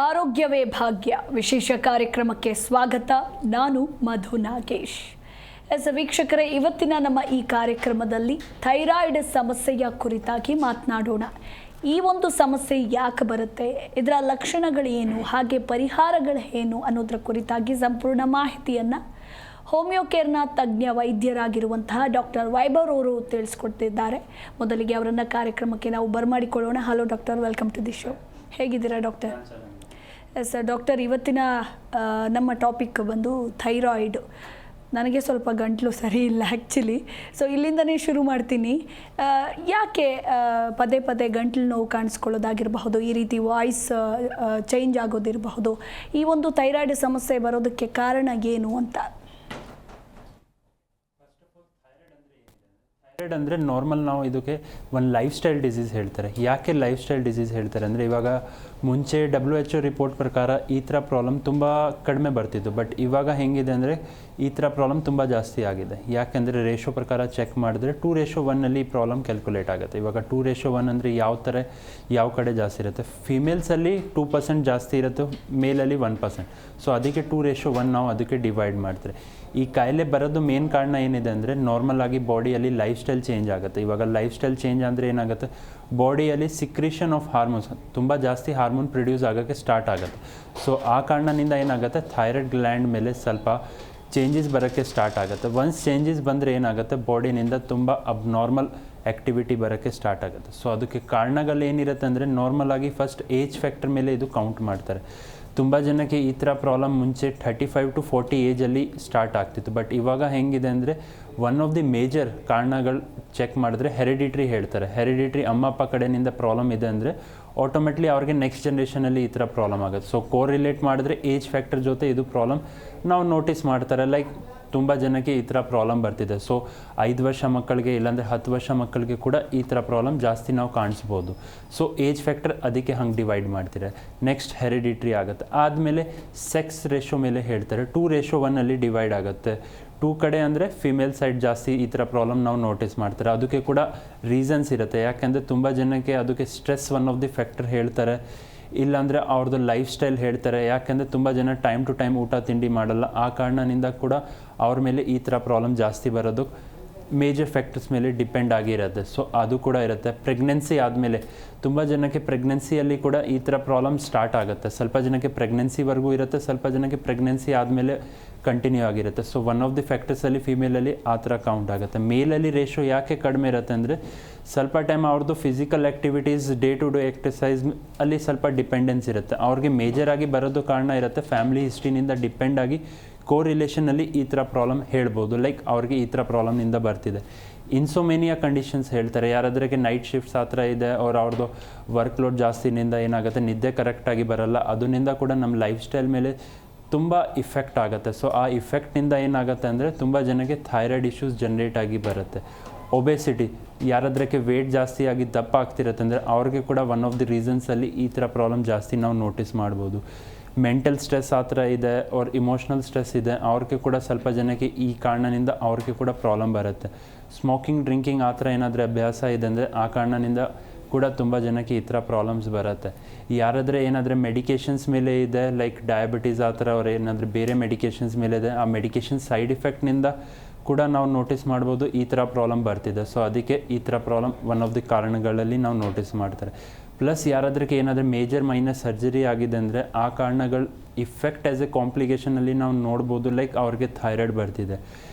ಆರೋಗ್ಯವೇ ಭಾಗ್ಯ ವಿಶೇಷ ಕಾರ್ಯಕ್ರಮಕ್ಕೆ ಸ್ವಾಗತ. ನಾನು ಮಧು ನಾಗೇಶ್. ವೀಕ್ಷಕರೇ, ಇವತ್ತಿನ ನಮ್ಮ ಈ ಕಾರ್ಯಕ್ರಮದಲ್ಲಿ ಥೈರಾಯ್ಡ್ ಸಮಸ್ಯೆಯ ಕುರಿತಾಗಿ ಮಾತನಾಡೋಣ. ಈ ಒಂದು ಸಮಸ್ಯೆ ಯಾಕೆ ಬರುತ್ತೆ, ಇದರ ಲಕ್ಷಣಗಳೇನು, ಹಾಗೆ ಪರಿಹಾರಗಳೇನು ಅನ್ನೋದರ ಕುರಿತಾಗಿ ಸಂಪೂರ್ಣ ಮಾಹಿತಿಯನ್ನು ಹೋಮಿಯೋ ಕೇರ್ನ ತಜ್ಞ ವೈದ್ಯರಾಗಿರುವಂತಹ ಡಾಕ್ಟರ್ ವೈಭವ್ ಅವರು ತಿಳಿಸ್ಕೊಡ್ತಿದ್ದಾರೆ. ಮೊದಲಿಗೆ ಅವರನ್ನು ಕಾರ್ಯಕ್ರಮಕ್ಕೆ ನಾವು ಬರಮಾಡಿಕೊಳ್ಳೋಣ. Hello doctor, welcome to the show. ಹೇಗಿದ್ದೀರಾ ಡಾಕ್ಟರ್? ಸರ್ ಡಾಕ್ಟರ್, ಇವತ್ತಿನ ನಮ್ಮ ಟಾಪಿಕ್ ಬಂದು ಥೈರಾಯ್ಡ್. ನನಗೆ ಸ್ವಲ್ಪ ಗಂಟಲು ಸರಿ ಇಲ್ಲ ಆ್ಯಕ್ಚುಲಿ, ಸೊ ಇಲ್ಲಿಂದನೇ ಶುರು ಮಾಡ್ತೀನಿ. ಯಾಕೆ ಪದೇ ಪದೇ ಗಂಟಲು ನೋವು ಕಾಣಿಸ್ಕೊಳ್ಳೋದಾಗಿರಬಹುದು, ಈ ರೀತಿ ವಾಯ್ಸ್ ಚೇಂಜ್ ಆಗೋದಿರಬಹುದು, ಈ ಒಂದು ಥೈರಾಯ್ಡ್ ಸಮಸ್ಯೆ ಬರೋದಕ್ಕೆ ಕಾರಣ ಏನು ಅಂತ? ಥೈರಾಯ್ಡ್ ಅಂದರೆ ನಾರ್ಮಲ್ ನಾವು ಇದಕ್ಕೆ ಒಂದು ಲೈಫ್ ಸ್ಟೈಲ್ ಡಿಸೀಸ್ ಹೇಳ್ತಾರೆ. ಯಾಕೆ ಲೈಫ್ ಸ್ಟೈಲ್ ಡಿಸೀಸ್ ಹೇಳ್ತಾರೆ ಅಂದರೆ, ಇವಾಗ ಮುಂಚೆ WHO ರಿಪೋರ್ಟ್ ಪ್ರಕಾರ ಈ ಥರ ಪ್ರಾಬ್ಲಮ್ ತುಂಬ ಕಡಿಮೆ ಬರ್ತಿತ್ತು. ಬಟ್ ಇವಾಗ ಹೆಂಗಿದೆ ಅಂದರೆ ಈ ಥರ ಪ್ರಾಬ್ಲಮ್ ತುಂಬ ಜಾಸ್ತಿ ಆಗಿದೆ. ಯಾಕೆಂದರೆ ರೇಷೋ ಪ್ರಕಾರ ಚೆಕ್ ಮಾಡಿದ್ರೆ 2:1 ಈ ಪ್ರಾಬ್ಲಮ್ ಕ್ಯಾಲ್ಕುಲೇಟ್ ಆಗುತ್ತೆ. ಇವಾಗ 2:1 ಅಂದರೆ ಯಾವ ಕಡೆ ಜಾಸ್ತಿ ಇರುತ್ತೆ, ಫಿಮೇಲ್ಸಲ್ಲಿ 2% ಜಾಸ್ತಿ ಇರುತ್ತೆ, ಮೇಲಲ್ಲಿ 1%. ಸೊ ಅದಕ್ಕೆ 2:1 ನಾವು ಅದಕ್ಕೆ ಡಿವೈಡ್ ಮಾಡ್ತಾರೆ. ಈ ಕಾಯಿಲೆ ಬರೋದು ಮೇನ್ ಕಾರಣ ಏನಿದೆ ಅಂದರೆ, ನಾರ್ಮಲ್ ಆಗಿ ಬಾಡಿಯಲ್ಲಿ ಲೈಫ್ ಸ್ಟೈಲ್ ಚೇಂಜ್ ಆಗುತ್ತೆ. ಇವಾಗ ಲೈಫ್ ಸ್ಟೈಲ್ ಚೇಂಜ್ ಅಂದರೆ ಏನಾಗುತ್ತೆ, ಬಾಡಿಯಲ್ಲಿ ಸಿಕ್ರೇಷನ್ ಆಫ್ ಹಾರ್ಮೋನ್ಸ್ ತುಂಬ ಜಾಸ್ತಿ ಹಾರ್ಮೋನ್ ಪ್ರೊಡ್ಯೂಸ್ ಆಗೋಕ್ಕೆ ಸ್ಟಾರ್ಟ್ ಆಗುತ್ತೆ. ಸೊ ಆ ಕಾರಣದಿಂದ ಏನಾಗುತ್ತೆ, ಥೈರಾಯ್ಡ್ ಗ್ಲ್ಯಾಂಡ್ ಮೇಲೆ ಸ್ವಲ್ಪ ಚೇಂಜಸ್ ಬರೋಕ್ಕೆ ಸ್ಟಾರ್ಟ್ ಆಗುತ್ತೆ. ಒನ್ಸ್ ಚೇಂಜಸ್ ಬಂದರೆ ಏನಾಗುತ್ತೆ, ಬಾಡಿನಿಂದ ತುಂಬ ಅಬ್ನಾರ್ಮಲ್ ಆ್ಯಕ್ಟಿವಿಟಿ ಬರೋಕ್ಕೆ ಸ್ಟಾರ್ಟ್ ಆಗುತ್ತೆ. ಸೊ ಅದಕ್ಕೆ ಕಾರಣಗಳೇನಿರುತ್ತೆ ಅಂದರೆ, ನಾರ್ಮಲ್ ಆಗಿ ಫಸ್ಟ್ ಏಜ್ ಫ್ಯಾಕ್ಟರ್ ಮೇಲೆ ಇದು ಕೌಂಟ್ ಮಾಡ್ತಾರೆ. ತುಂಬ ಜನಕ್ಕೆ ಈ ಥರ ಪ್ರಾಬ್ಲಮ್ ಮುಂಚೆ 35 to 40 ಏಜಲ್ಲಿ ಸ್ಟಾರ್ಟ್ ಆಗ್ತಿತ್ತು. ಬಟ್ ಇವಾಗ ಹೆಂಗಿದೆ ಅಂದರೆ, ಒನ್ ಆಫ್ ದಿ ಮೇಜರ್ ಕಾರಣಗಳು ಚೆಕ್ ಮಾಡಿದ್ರೆ ಹೆರಿಡಿಟ್ರಿ ಹೇಳ್ತಾರೆ. ಹೆರಿಡಿಟ್ರಿ ಅಮ್ಮ ಅಪ್ಪ ಕಡೆಯಿಂದ ಪ್ರಾಬ್ಲಮ್ ಇದೆ ಅಂದರೆ ಆಟೋಮೆಟ್ಲಿ ಅವ್ರಿಗೆ ನೆಕ್ಸ್ಟ್ ಜನ್ರೇಷನಲ್ಲಿ ಈ ಥರ ಪ್ರಾಬ್ಲಮ್ ಆಗುತ್ತೆ. ಸೊ ಕೋರಿಲೇಟ್ ಮಾಡಿದ್ರೆ ಏಜ್ ಫ್ಯಾಕ್ಟರ್ ಜೊತೆ ಇದು ಪ್ರಾಬ್ಲಮ್ ನಾವು ನೋಟಿಸ್ ಮಾಡ್ತಾರೆ. ಲೈಕ್ ತುಂಬ ಜನಕ್ಕೆ ಈ ಥರ ಪ್ರಾಬ್ಲಮ್ ಬರ್ತಿದೆ. ಸೊ 5 ವರ್ಷ ಮಕ್ಕಳಿಗೆ ಇಲ್ಲಾಂದರೆ 10 ವರ್ಷ ಮಕ್ಕಳಿಗೆ ಕೂಡ ಈ ಥರ ಪ್ರಾಬ್ಲಮ್ ಜಾಸ್ತಿ ನಾವು ಕಾಣಿಸ್ಬೋದು. ಸೊ ಏಜ್ ಫ್ಯಾಕ್ಟರ್ ಅದಕ್ಕೆ ಹಂಗೆ ಡಿವೈಡ್ ಮಾಡ್ತಾರೆ. ನೆಕ್ಸ್ಟ್ ಹೆರಿಡಿಟ್ರಿ ಆಗುತ್ತೆ. ಆದಮೇಲೆ ಸೆಕ್ಸ್ ರೇಷೋ ಮೇಲೆ ಹೇಳ್ತಾರೆ, 2:1 ಡಿವೈಡ್ ಆಗುತ್ತೆ. 2 ಕಡೆ ಅಂದರೆ ಫಿಮೇಲ್ ಸೈಡ್ ಜಾಸ್ತಿ ಈ ಥರ ಪ್ರಾಬ್ಲಮ್ ನಾವು ನೋಟಿಸ್ ಮಾಡ್ತಾರೆ. ಅದಕ್ಕೆ ಕೂಡ ರೀಸನ್ಸ್ ಇರುತ್ತೆ. ಯಾಕೆಂದರೆ ತುಂಬ ಜನಕ್ಕೆ ಅದಕ್ಕೆ stress one of the factor ಹೇಳ್ತಾರೆ, ಇಲ್ಲಾಂದರೆ ಅವ್ರದ್ದು ಲೈಫ್ ಸ್ಟೈಲ್ ಹೇಳ್ತಾರೆ. ಯಾಕೆಂದರೆ ತುಂಬ ಜನ ಟೈಮ್ ಟು ಟೈಮ್ ಊಟ ತಿಂಡಿ ಮಾಡಲ್ಲ. ಆ ಕಾರಣದಿಂದ ಕೂಡ ಅವ್ರ ಮೇಲೆ ಈ ಥರ ಪ್ರಾಬ್ಲಮ್ ಜಾಸ್ತಿ ಬರೋದು ಮೇಜರ್ ಫ್ಯಾಕ್ಟರ್ಸ್ ಮೇಲೆ ಡಿಪೆಂಡ್ ಆಗಿರುತ್ತೆ. ಸೊ ಅದು ಕೂಡ ಇರುತ್ತೆ. ಪ್ರೆಗ್ನೆನ್ಸಿ ಆದಮೇಲೆ ತುಂಬ ಜನಕ್ಕೆ ಪ್ರೆಗ್ನೆನ್ಸಿಯಲ್ಲಿ ಕೂಡ ಈ ಥರ ಪ್ರಾಬ್ಲಮ್ ಸ್ಟಾರ್ಟ್ ಆಗುತ್ತೆ. ಸ್ವಲ್ಪ ಜನಕ್ಕೆ ಪ್ರೆಗ್ನೆನ್ಸಿವರೆಗೂ ಇರುತ್ತೆ, ಸ್ವಲ್ಪ ಜನಕ್ಕೆ ಪ್ರೆಗ್ನೆನ್ಸಿ ಆದಮೇಲೆ ಕಂಟಿನ್ಯೂ ಆಗಿರುತ್ತೆ. ಸೊ ಒನ್ ಆಫ್ ದಿ ಫ್ಯಾಕ್ಟರ್ಸಲ್ಲಿ ಫಿಮೇಲಲ್ಲಿ ಆ ಥರ ಕೌಂಟ್ ಆಗುತ್ತೆ. ಮೇಲಲ್ಲಿ ರೇಷೋ ಯಾಕೆ ಕಡಿಮೆ ಇರುತ್ತೆ ಅಂದರೆ, ಸ್ವಲ್ಪ ಟೈಮ್ ಅವ್ರದ್ದು physical activities, day to day exercise ಅಲ್ಲಿ ಸ್ವಲ್ಪ ಡಿಪೆಂಡೆನ್ಸ್ ಇರುತ್ತೆ. ಅವ್ರಿಗೆ ಮೇಜರಾಗಿ ಬರೋದು ಕಾರಣ ಇರುತ್ತೆ ಫ್ಯಾಮಿಲಿ ಹಿಸ್ಟ್ರಿನಿಂದ ಡಿಪೆಂಡ್ ಆಗಿ ಕೋರಿಲೇಷನಲ್ಲಿ ಈ ಥರ ಪ್ರಾಬ್ಲಮ್ ಹೇಳ್ಬೋದು. ಲೈಕ್ ಅವ್ರಿಗೆ ಈ ಥರ ಪ್ರಾಬ್ಲಮ್ನಿಂದ ಬರ್ತಿದೆ. ಇನ್ಸೋಮೇನಿಯಾ ಕಂಡೀಷನ್ಸ್ ಹೇಳ್ತಾರೆ. ಯಾರಾದ್ರಿಗೆ ನೈಟ್ ಶಿಫ್ಟ್ಸ್ ಆ ಥರ ಇದೆ, ಅವ್ರದ್ದು ವರ್ಕ್ ಲೋಡ್ ಜಾಸ್ತಿನಿಂದ ಏನಾಗುತ್ತೆ, ನಿದ್ದೆ ಕರೆಕ್ಟಾಗಿ ಬರಲ್ಲ, ಅದರಿಂದ ಕೂಡ ನಮ್ಮ ಲೈಫ್ ಸ್ಟೈಲ್ ಮೇಲೆ ತುಂಬ ಇಫೆಕ್ಟ್ ಆಗುತ್ತೆ. ಸೊ ಆ ಇಫೆಕ್ಟ್ನಿಂದ ಏನಾಗುತ್ತೆ ಅಂದರೆ, ತುಂಬ ಜನಕ್ಕೆ ಥೈರಾಯ್ಡ್ ಇಶ್ಯೂಸ್ ಜನ್ರೇಟ್ ಆಗಿ ಬರುತ್ತೆ. ಒಬೆಸಿಟಿ, ಯಾರಾದ್ರಕ್ಕೆ ವೇಟ್ ಜಾಸ್ತಿ ಆಗಿ ದಪ್ಪ ಆಗ್ತಿರುತ್ತೆ ಅಂದರೆ ಅವ್ರಿಗೆ ಕೂಡ ಒನ್ ಆಫ್ ದಿ ರೀಸನ್ಸಲ್ಲಿ ಈ ಥರ ಪ್ರಾಬ್ಲಮ್ ಜಾಸ್ತಿ ನಾವು ನೋಟಿಸ್ ಮಾಡ್ಬೋದು. ಮೆಂಟಲ್ ಸ್ಟ್ರೆಸ್ ಆ ಥರ ಇದೆ, ಅವ್ರ ಇಮೋಷ್ನಲ್ ಸ್ಟ್ರೆಸ್ ಇದೆ, ಅವ್ರಿಗೆ ಕೂಡ ಸ್ವಲ್ಪ ಜನಕ್ಕೆ ಈ ಕಾರಣದಿಂದ ಅವ್ರಿಗೆ ಕೂಡ ಪ್ರಾಬ್ಲಮ್ ಬರುತ್ತೆ. ಸ್ಮೋಕಿಂಗ್, ಡ್ರಿಂಕಿಂಗ್ ಆ ಥರ ಏನಾದರೂ ಅಭ್ಯಾಸ ಇದೆ ಅಂದರೆ ಆ ಕಾರಣದಿಂದ ಕೂಡ ತುಂಬ ಜನಕ್ಕೆ ಈ ಥರ ಪ್ರಾಬ್ಲಮ್ಸ್ ಬರುತ್ತೆ. ಯಾರಾದರೆ ಏನಾದರೆ ಮೆಡಿಕೇಷನ್ಸ್ ಮೇಲೆ ಇದೆ, ಲೈಕ್ ಡಯಾಬಿಟೀಸ್ ಆ ಥರ, ಅವ್ರು ಏನಾದರೂ ಬೇರೆ ಮೆಡಿಕೇಷನ್ಸ್ ಮೇಲೆ ಇದೆ, ಆ ಮೆಡಿಕೇಷನ್ ಸೈಡ್ ಇಫೆಕ್ಟ್ನಿಂದ ಕೂಡ ನಾವು ನೋಟಿಸ್ ಮಾಡ್ಬೋದು ಈ ಥರ ಪ್ರಾಬ್ಲಮ್ ಬರ್ತಿದೆ. ಸೊ ಅದಕ್ಕೆ ಈ ಥರ ಪ್ರಾಬ್ಲಮ್ ಒನ್ ಆಫ್ ದಿ ಕಾರಣಗಳಲ್ಲಿ ನಾವು ನೋಟಿಸ್ ಮಾಡ್ತಾರೆ. ಪ್ಲಸ್ ಯಾರಾದ್ರಿಗೆ ಏನಾದರೂ ಮೇಜರ್ ಮೈನರ್ ಸರ್ಜರಿ ಆಗಿದೆ ಅಂದರೆ ಆ ಕಾರಣಗಳು ಇಫೆಕ್ಟ್ ಆ್ಯಸ್ ಎ ಕಾಂಪ್ಲಿಕೇಶನಲ್ಲಿ ನಾವು ನೋಡ್ಬೋದು. ಲೈಕ್ ಅವ್ರಿಗೆ ಥೈರಾಯ್ಡ್ ಬರ್ತಿದೆ.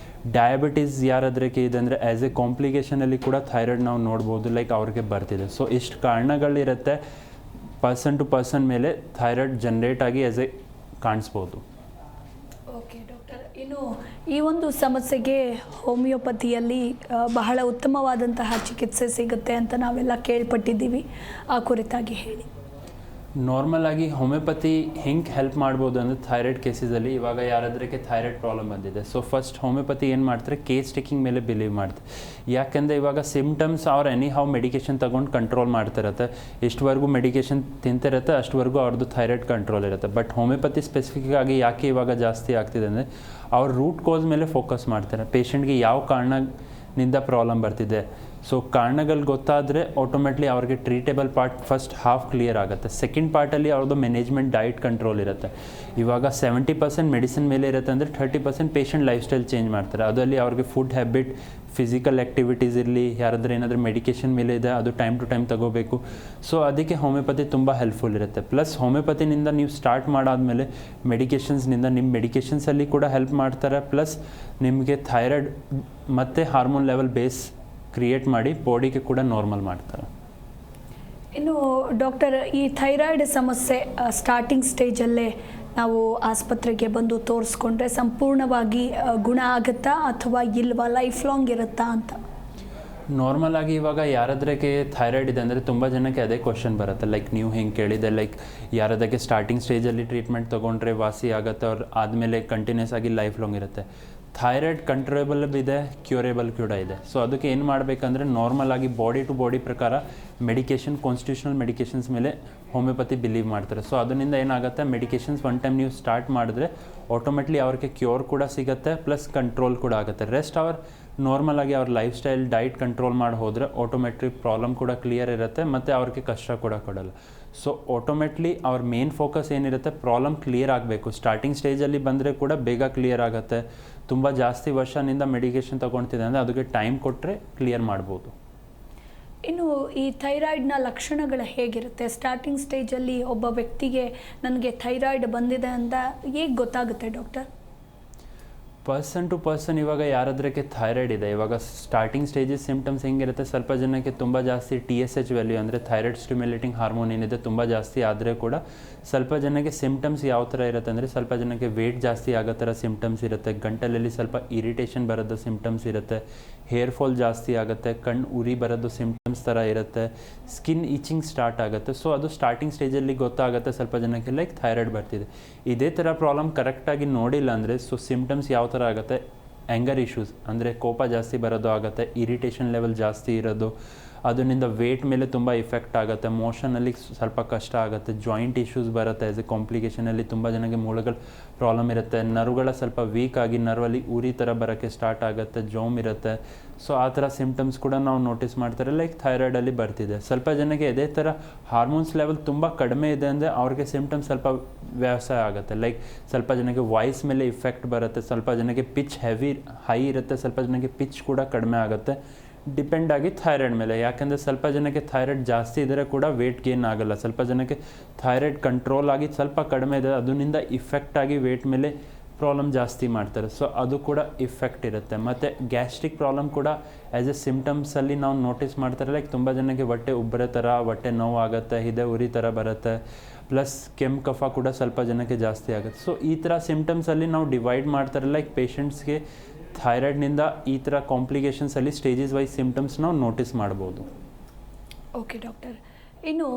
ಡಯಾಬಿಟೀಸ್ ಯಾರಾದ್ರಿಗೆ ಇದೆ ಅಂದರೆ ಆ್ಯಸ್ ಎ ಕಾಂಪ್ಲಿಕೇಶನಲ್ಲಿ ಕೂಡ ಥೈರಾಯ್ಡ್ ನಾವು ನೋಡ್ಬೋದು, ಲೈಕ್ ಅವ್ರಿಗೆ ಬರ್ತಿದೆ. ಸೊ ಇಷ್ಟು ಕಾರಣಗಳಿರುತ್ತೆ ಪರ್ಸನ್ ಟು ಪರ್ಸನ್ ಮೇಲೆ ಥೈರಾಯ್ಡ್ ಜನ್ರೇಟ್ ಆಗಿ ಆ್ಯಸ್ ಎ ಕಾಣಿಸ್ಬೋದು. ಓಕೆ ಡಾಕ್ಟರ್, ಇನ್ನು ಈ ಒಂದು ಸಮಸ್ಯೆಗೆ ಹೋಮಿಯೋಪತಿಯಲ್ಲಿ ಬಹಳ ಉತ್ತಮವಾದಂತಹ ಚಿಕಿತ್ಸೆ ಸಿಗುತ್ತೆ ಅಂತ ನಾವೆಲ್ಲ ಕೇಳ್ಪಟ್ಟಿದ್ದೀವಿ. ಆ ಕುರಿತಾಗಿ ಹೇಳಿ. ನಾರ್ಮಲ್ ಆಗಿ ಹೋಮಿಯೋಪತಿ ಹೆಂಗೆ ಹೆಲ್ಪ್ ಮಾಡ್ಬೋದು ಅಂದರೆ, ಥೈರಾಯ್ಡ್ ಕೇಸಸಲ್ಲಿ ಇವಾಗ ಯಾರಾದ್ರಿಗೆ ಥೈರಾಯ್ಡ್ ಪ್ರಾಬ್ಲಮ್ ಬಂದಿದೆ. ಸೊ ಫಸ್ಟ್ ಹೋಮಿಯೋಪತಿ ಏನು ಮಾಡ್ತಾರೆ, ಕೇಸ್ ಟೇಕಿಂಗ್ ಮೇಲೆ ಬಿಲೀವ್ ಮಾಡ್ತಾರೆ. ಯಾಕೆಂದರೆ ಇವಾಗ ಸಿಮ್ಟಮ್ಸ್ ಅವ್ರು ಎನಿ ಮೆಡಿಕೇಷನ್ ತೊಗೊಂಡು ಕಂಟ್ರೋಲ್ ಮಾಡ್ತಿರತ್ತೆ. ಎಷ್ಟುವರೆಗೂ ಮೆಡಿಕೇಷನ್ ತಿಂತಿರತ್ತೆ ಅಷ್ಟುವರೆಗೂ ಅವ್ರದ್ದು ಥೈರಾಯ್ಡ್ ಕಂಟ್ರೋಲ್ ಇರುತ್ತೆ. ಬಟ್ ಹೋಮಿಯೋಪತಿ ಸ್ಪೆಸಿಫಿಕ್ ಆಗಿ ಯಾಕೆ ಇವಾಗ ಜಾಸ್ತಿ ಆಗ್ತಿದೆ ಅಂದರೆ, ಅವ್ರು ರೂಟ್ ಕಾಸ್ ಮೇಲೆ ಫೋಕಸ್ ಮಾಡ್ತಾರೆ. ಪೇಷಂಟ್ಗೆ ಯಾವ ಕಾರಣನಿಂದ ಪ್ರಾಬ್ಲಮ್ ಬರ್ತಿದೆ, ಸೊ ಕಾರಣಗಳು ಗೊತ್ತಾದರೆ ಆಟೋಮೆಟ್ಲಿ ಅವ್ರಿಗೆ treatable part first half clear ಆಗುತ್ತೆ. ಸೆಕೆಂಡ್ ಪಾರ್ಟಲ್ಲಿ ಅವ್ರದ್ದು ಮ್ಯಾನೇಜ್ಮೆಂಟ್ ಡಯಟ್ ಕಂಟ್ರೋಲ್ ಇರುತ್ತೆ. ಇವಾಗ 70% ಮೆಡಿಸಿನ್ ಮೇಲೆ ಇರುತ್ತೆ ಅಂದರೆ 30% ಪೇಷಂಟ್ ಲೈಫ್ ಸ್ಟೈಲ್ ಚೇಂಜ್ ಮಾಡ್ತಾರೆ. ಅದರಲ್ಲಿ ಅವ್ರಿಗೆ ಫುಡ್ ಹ್ಯಾಬಿಟ್, ಫಿಸಿಕಲ್ ಆ್ಯಕ್ಟಿವಿಟೀಸ್ ಇರಲಿ, ಯಾರಾದರೂ ಏನಾದರೂ ಮೆಡಿಕೇಷನ್ ಮೇಲೆ ಇದೆ ಅದು ಟೈಮ್ ಟು ಟೈಮ್ ತಗೋಬೇಕು. ಸೊ ಅದಕ್ಕೆ ಹೋಮಿಯೋಪತಿ ತುಂಬ ಹೆಲ್ಪ್ಫುಲ್ ಇರುತ್ತೆ. ಪ್ಲಸ್ ಹೋಮಿಯೋಪತಿನಿಂದ ನೀವು ಸ್ಟಾರ್ಟ್ ಮಾಡಾದಮೇಲೆ ಮೆಡಿಕೇಷನ್ಸ್ನಿಂದ ನಿಮ್ಮ ಮೆಡಿಕೇಷನ್ಸಲ್ಲಿ ಕೂಡ ಹೆಲ್ಪ್ ಮಾಡ್ತಾರೆ. ಪ್ಲಸ್ ನಿಮಗೆ ಥೈರಾಯ್ಡ್ ಮತ್ತು ಹಾರ್ಮೋನ್ ಲೆವೆಲ್ ಬೇಸ್ ಕ್ರಿಯೇಟ್ ಮಾಡಿ ಬಾಡಿಗೆ ಕೂಡ ನಾರ್ಮಲ್ ಮಾಡ್ತಾರೆ. ಇನ್ನು ಡಾಕ್ಟರ್, ಈ ಥೈರಾಯ್ಡ್ ಸಮಸ್ಯೆ ಸ್ಟಾರ್ಟಿಂಗ್ ಸ್ಟೇಜಲ್ಲೇ ನಾವು ಆಸ್ಪತ್ರೆಗೆ ಬಂದು ತೋರಿಸ್ಕೊಂಡ್ರೆ ಸಂಪೂರ್ಣವಾಗಿ ಗುಣ ಆಗುತ್ತಾ ಅಥವಾ ಇಲ್ವಾ, ಲೈಫ್ ಲಾಂಗ್ ಇರುತ್ತಾ ಅಂತ? ನಾರ್ಮಲ್ ಆಗಿ ಇವಾಗ ಯಾರಾದ್ರಿಗೆ ಥೈರಾಯ್ಡ್ ಇದೆ ಅಂದರೆ ತುಂಬ ಜನಕ್ಕೆ ಅದೇ ಕ್ವಶನ್ ಬರುತ್ತೆ. ಲೈಕ್ ನೀವು ಹೆಂಗೆ ಕೇಳಿದೆ, ಲೈಕ್ ಯಾರಾದಕ್ಕೆ ಸ್ಟಾರ್ಟಿಂಗ್ ಸ್ಟೇಜಲ್ಲಿ ಟ್ರೀಟ್ಮೆಂಟ್ ತೊಗೊಂಡ್ರೆ ವಾಸಿ ಆಗುತ್ತೆ, ಅವ್ರು ಆದಮೇಲೆ ಕಂಟಿನ್ಯೂಸ್ ಆಗಿ ಲೈಫ್ ಲಾಂಗ್ ಇರುತ್ತೆ. ಥೈರಾಯ್ಡ್ ಕಂಟ್ರೋಲೇಬಲ್ ಇದೆ, ಕ್ಯೂರೇಬಲ್ ಕೂಡ ಇದೆ. ಸೊ ಅದಕ್ಕೆ ಏನು ಮಾಡಬೇಕಂದ್ರೆ ನಾರ್ಮಲ್ ಆಗಿ ಬಾಡಿ ಟು ಬಾಡಿ ಪ್ರಕಾರ ಮೆಡಿಕೇಷನ್, ಕಾನ್ಸ್ಟಿಟ್ಯೂಷನಲ್ ಮೆಡಿಕೇಷನ್ಸ್ ಮೇಲೆ ಹೋಮಿಯೋಪತಿ ಬಿಲೀವ್ ಮಾಡ್ತಾರೆ. ಸೊ ಅದರಿಂದ ಏನಾಗುತ್ತೆ, ಮೆಡಿಕೇಷನ್ಸ್ ಒನ್ ಟೈಮ್ ನೀವು ಸ್ಟಾರ್ಟ್ ಮಾಡಿದ್ರೆ ಆಟೋಮೆಟ್ಲಿ ಅವ್ರಿಗೆ ಕ್ಯೂರ್ ಕೂಡ ಸಿಗುತ್ತೆ, ಪ್ಲಸ್ ಕಂಟ್ರೋಲ್ ಕೂಡ ಆಗುತ್ತೆ. ರೆಸ್ಟ್ ಅವ್ರು ನಾರ್ಮಲ್ ಆಗಿ ಅವ್ರ ಲೈಫ್ ಸ್ಟೈಲ್ ಡಯಟ್ ಕಂಟ್ರೋಲ್ ಮಾಡಿ ಹೋದರೆ ಆಟೋಮೆಟ್ರಿಕ್ ಪ್ರಾಬ್ಲಮ್ ಕೂಡ ಕ್ಲಿಯರ್ ಇರುತ್ತೆ ಮತ್ತು ಅವ್ರಿಗೆ ಕಷ್ಟ ಕೂಡ ಕೊಡಲ್ಲ. ಸೊ ಆಟೋಮೆಟ್ಲಿ ಅವ್ರ ಮೇನ್ ಫೋಕಸ್ ಏನಿರುತ್ತೆ, ಪ್ರಾಬ್ಲಮ್ ಕ್ಲಿಯರ್ ಆಗಬೇಕು. ಸ್ಟಾರ್ಟಿಂಗ್ ಸ್ಟೇಜಲ್ಲಿ ಬಂದರೆ ಕೂಡ ಬೇಗ ಕ್ಲಿಯರ್ ಆಗುತ್ತೆ. ತುಂಬ ಜಾಸ್ತಿ ವರ್ಷನಿಂದ ಮೆಡಿಕೇಷನ್ ತೊಗೊಳ್ತಿದೆ ಅಂದರೆ ಅದಕ್ಕೆ ಟೈಮ್ ಕೊಟ್ಟರೆ ಕ್ಲಿಯರ್ ಮಾಡ್ಬೋದು. ಇನ್ನು ಈ ಥೈರಾಯ್ಡ್ನ ಲಕ್ಷಣಗಳು ಹೇಗಿರುತ್ತೆ? ಸ್ಟಾರ್ಟಿಂಗ್ ಸ್ಟೇಜಲ್ಲಿ ಒಬ್ಬ ವ್ಯಕ್ತಿಗೆ ನನಗೆ ಥೈರಾಯ್ಡ್ ಬಂದಿದೆ ಅಂತ ಹೇಗೆ ಗೊತ್ತಾಗುತ್ತೆ ಡಾಕ್ಟರ್? ಪರ್ಸನ್ ಟು ಪರ್ಸನ್ ಇವಾಗ ಯಾರಾದ್ರಕ್ಕೆ ಥೈರಾಯ್ಡ್ ಇದೆ, ಇವಾಗ ಸ್ಟಾರ್ಟಿಂಗ್ ಸ್ಟೇಜಸ್ ಸಿಮ್ಟಮ್ಸ್ ಹೆಂಗಿರುತ್ತೆ, ಸ್ವಲ್ಪ ಜನಕ್ಕೆ ತುಂಬ ಜಾಸ್ತಿ TSH ವ್ಯಾಲ್ಯೂ ಅಂದರೆ ಥೈರಾಯ್ಡ್ ಸ್ಟಿಮ್ಯುಲೇಟಿಂಗ್ ಹಾರ್ಮೋನ್ ಏನಿದೆ ತುಂಬ ಜಾಸ್ತಿ ಆದರೆ ಕೂಡ ಸ್ವಲ್ಪ ಜನಕ್ಕೆ ಸಿಮ್ಟಮ್ಸ್ ಯಾವ ಥರ ಇರುತ್ತೆ ಅಂದರೆ ಸ್ವಲ್ಪ ಜನಕ್ಕೆ ವೇಟ್ ಜಾಸ್ತಿ ಆಗೋ ಥರ ಸಿಮ್ಟಮ್ಸ್ ಇರುತ್ತೆ, ಗಂಟಲಲ್ಲಿ ಸ್ವಲ್ಪ ಇರಿಟೇಷನ್ ಬರೋದು ಸಿಮ್ಟಮ್ಸ್ ಇರುತ್ತೆ, ಹೇರ್ ಫಾಲ್ ಜಾಸ್ತಿ ಆಗುತ್ತೆ, ಕಣ್ಣು ಉರಿ ಬರೋದು ಸಿಮ್ಟಮ್ಸ್ ಥರ ಇರುತ್ತೆ, ಸ್ಕಿನ್ ಈಚಿಂಗ್ ಸ್ಟಾರ್ಟ್ ಆಗುತ್ತೆ. ಸೊ ಅದು ಸ್ಟಾರ್ಟಿಂಗ್ ಸ್ಟೇಜಲ್ಲಿ ಗೊತ್ತಾಗುತ್ತೆ ಸ್ವಲ್ಪ ಜನಕ್ಕೆ ಲೈಕ್ ಥೈರಾಯ್ಡ್ ಬರ್ತಿದೆ. ಇದೇ ಥರ ಪ್ರಾಬ್ಲಮ್ ಕರೆಕ್ಟಾಗಿ ನೋಡಿಲ್ಲ ಅಂದರೆ ಸೊ ಸಿಮ್ಟಮ್ಸ್ ಯಾವ ಥರ ಆಗುತ್ತೆ, ಆ್ಯಂಗರ್ ಇಶ್ಯೂಸ್ ಅಂದರೆ ಕೋಪ ಜಾಸ್ತಿ ಬರೋದು ಆಗುತ್ತೆ, ಇರಿಟೇಷನ್ ಲೆವೆಲ್ ಜಾಸ್ತಿ ಇರೋದು, ಅದರಿಂದ ವೇಟ್ ಮೇಲೆ ತುಂಬ ಇಫೆಕ್ಟ್ ಆಗುತ್ತೆ, ಮೋಷನಲ್ಲಿ ಸ್ವಲ್ಪ ಕಷ್ಟ ಆಗುತ್ತೆ, ಜಾಯಿಂಟ್ ಇಶ್ಯೂಸ್ ಬರುತ್ತೆ. ಆ್ಯಸ್ ಎ ಕಾಂಪ್ಲಿಕೇಶನಲ್ಲಿ ತುಂಬ ಜನಕ್ಕೆ ಮೂಳೆಗಳ ಪ್ರಾಬ್ಲಮ್ ಇರುತ್ತೆ, ನರ್ವ್ಗಳ ಸ್ವಲ್ಪ ವೀಕ್ ಆಗಿ ನರ್ವಲ್ಲಿ ಉರಿ ಥರ ಬರೋಕ್ಕೆ ಸ್ಟಾರ್ಟ್ ಆಗುತ್ತೆ, ಜೋಮ್ ಇರುತ್ತೆ. ಸೊ ಆ ಥರ ಸಿಮ್ಟಮ್ಸ್ ಕೂಡ ನಾವು ನೋಟಿಸ್ ಮಾಡ್ತಾರೆ ಲೈಕ್ ಥೈರಾಯ್ಡಲ್ಲಿ ಬರ್ತಿದೆ. ಸ್ವಲ್ಪ ಜನಕ್ಕೆ ಇದೇ ಥರ ಹಾರ್ಮೋನ್ಸ್ ಲೆವೆಲ್ ತುಂಬ ಕಡಿಮೆ ಇದೆ ಅಂದರೆ ಅವ್ರಿಗೆ ಸಿಮ್ಟಮ್ಸ್ ಸ್ವಲ್ಪ ವ್ಯವಸಾಯ ಆಗುತ್ತೆ. ಲೈಕ್ ಸ್ವಲ್ಪ ಜನಕ್ಕೆ ವಾಯ್ಸ್ ಮೇಲೆ ಇಫೆಕ್ಟ್ ಬರುತ್ತೆ, ಸ್ವಲ್ಪ ಜನಕ್ಕೆ ಪಿಚ್ ಹೈ ಇರುತ್ತೆ, ಸ್ವಲ್ಪ ಜನಕ್ಕೆ ಪಿಚ್ ಕೂಡ ಕಡಿಮೆ ಆಗುತ್ತೆ, ಡಿಪೆಂಡ್ ಆಗಿ ಥೈರಾಯ್ಡ್ ಮೇಲೆ. ಯಾಕೆಂದರೆ ಸ್ವಲ್ಪ ಜನಕ್ಕೆ ಥೈರಾಯ್ಡ್ ಜಾಸ್ತಿ ಇದ್ದರೆ ಕೂಡ ವೇಟ್ ಗೇನ್ ಆಗಲ್ಲ, ಸ್ವಲ್ಪ ಜನಕ್ಕೆ ಥೈರಾಯ್ಡ್ ಕಂಟ್ರೋಲ್ ಆಗಿ ಸ್ವಲ್ಪ ಕಡಿಮೆ ಇದೆ, ಅದರಿಂದ ಇಫೆಕ್ಟ್ ಆಗಿ ವೇಟ್ ಮೇಲೆ ಪ್ರಾಬ್ಲಮ್ ಜಾಸ್ತಿ ಮಾಡ್ತಾರೆ. ಸೊ ಅದು ಕೂಡ ಇಫೆಕ್ಟ್ ಇರುತ್ತೆ. ಮತ್ತು ಗ್ಯಾಸ್ಟ್ರಿಕ್ ಪ್ರಾಬ್ಲಮ್ ಕೂಡ ಆ್ಯಸ್ ಎ ಸಿಮ್ಟಮ್ಸಲ್ಲಿ ನಾವು ನೋಟಿಸ್ ಮಾಡ್ತಾರೆ. ಲೈಕ್ ತುಂಬ ಜನಕ್ಕೆ ಹೊಟ್ಟೆ ಉಬ್ಬರೋ ಥರ, ಹೊಟ್ಟೆ ನೋವು ಆಗುತ್ತೆ, ಹಿದೆ ಉರಿ ಥರ ಬರುತ್ತೆ, ಪ್ಲಸ್ ಕೆಮ್ಮು ಕಫ ಕೂಡ ಸ್ವಲ್ಪ ಜನಕ್ಕೆ ಜಾಸ್ತಿ ಆಗುತ್ತೆ. ಸೊ ಈ ಥರ ಸಿಮ್ಟಮ್ಸಲ್ಲಿ ನಾವು ಡಿವೈಡ್ ಮಾಡ್ತಾರೆ. ಲೈಕ್ ಪೇಷಂಟ್ಸ್ಗೆ ಥೈರಾಯ್ಡ್ನಿಂದ ಈ ಥರ ಕಾಂಪ್ಲಿಕೇಶನ್ಸಲ್ಲಿ ಸ್ಟೇಜಸ್ ವೈಸ್ ಸಿಮ್ಟಮ್ಸ್ ನಾವು ನೋಟಿಸ್ ಮಾಡ್ಬೋದು. ಓಕೆ ಡಾಕ್ಟರ್, ಇನ್ನು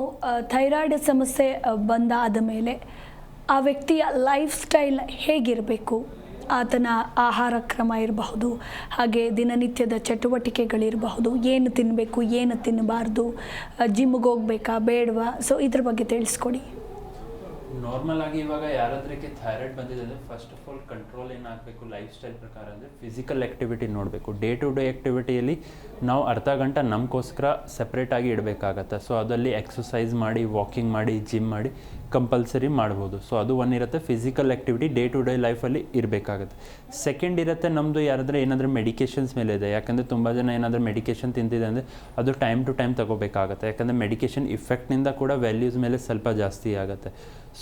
ಥೈರಾಯ್ಡ್ ಸಮಸ್ಯೆ ಬಂದಾದ ಮೇಲೆ ಆ ವ್ಯಕ್ತಿಯ ಲೈಫ್ ಸ್ಟೈಲ್ ಹೇಗಿರಬೇಕು? ಆತನ ಆಹಾರ ಕ್ರಮ ಇರಬಹುದು, ಹಾಗೆ ದಿನನಿತ್ಯದ ಚಟುವಟಿಕೆಗಳಿರಬಹುದು, ಏನು ತಿನ್ನಬೇಕು, ಏನು ತಿನ್ನಬಾರ್ದು, ಜಿಮ್ಗೆ ಹೋಗ್ಬೇಕಾ ಬೇಡವಾ? ಸೊ ಇದ್ರ ಬಗ್ಗೆ ತಿಳಿಸ್ಕೊಡಿ. ನಾರ್ಮಲ್ ಆಗಿ ಇವಾಗ ಯಾರಾದ್ರಿಗೆ ಥೈರಾಯ್ಡ್ ಬಂದಿದೆ ಅಂದರೆ ಫಸ್ಟ್ ಆಫ್ ಆಲ್ ಕಂಟ್ರೋಲ್ ಏನಾಗಬೇಕು ಲೈಫ್ ಸ್ಟೈಲ್ ಪ್ರಕಾರ ಅಂದರೆ ಫಿಸಿಕಲ್ ಆ್ಯಕ್ಟಿವಿಟಿ ನೋಡಬೇಕು. ಡೇ ಟು ಡೇ ಆ್ಯಕ್ಟಿವಿಟಿಯಲ್ಲಿ ನಾವು ಅರ್ಧ ಗಂಟೆ ನಮಗೋಸ್ಕರ ಸಪ್ರೇಟಾಗಿ ಇಡಬೇಕಾಗತ್ತೆ. ಸೊ ಅದರಲ್ಲಿ ಎಕ್ಸಸೈಸ್ ಮಾಡಿ, ವಾಕಿಂಗ್ ಮಾಡಿ, ಜಿಮ್ ಮಾಡಿ ಕಂಪಲ್ಸರಿ ಮಾಡ್ಬೋದು. ಸೊ ಅದು ಒಂದಿರುತ್ತೆ, physical activity day to day ಲೈಫಲ್ಲಿ ಇರಬೇಕಾಗುತ್ತೆ. ಸೆಕೆಂಡ್ ಇರುತ್ತೆ ನಮ್ಮದು ಯಾರಾದರೂ ಏನಾದರೂ ಮೆಡಿಕೇಷನ್ಸ್ ಮೇಲೆ ಇದೆ. ಯಾಕಂದರೆ ತುಂಬ ಜನ ಏನಾದರೂ ಮೆಡಿಕೇಷನ್ ತಿಂತಿದೆ ಅಂದರೆ ಅದು ಟೈಮ್ ಟು ಟೈಮ್ ತಗೋಬೇಕಾಗುತ್ತೆ. ಯಾಕಂದರೆ ಮೆಡಿಕೇಷನ್ ಇಫೆಕ್ಟ್ನಿಂದ ಕೂಡ ವ್ಯಾಲ್ಯೂಸ್ ಮೇಲೆ ಸ್ವಲ್ಪ ಜಾಸ್ತಿ ಆಗುತ್ತೆ.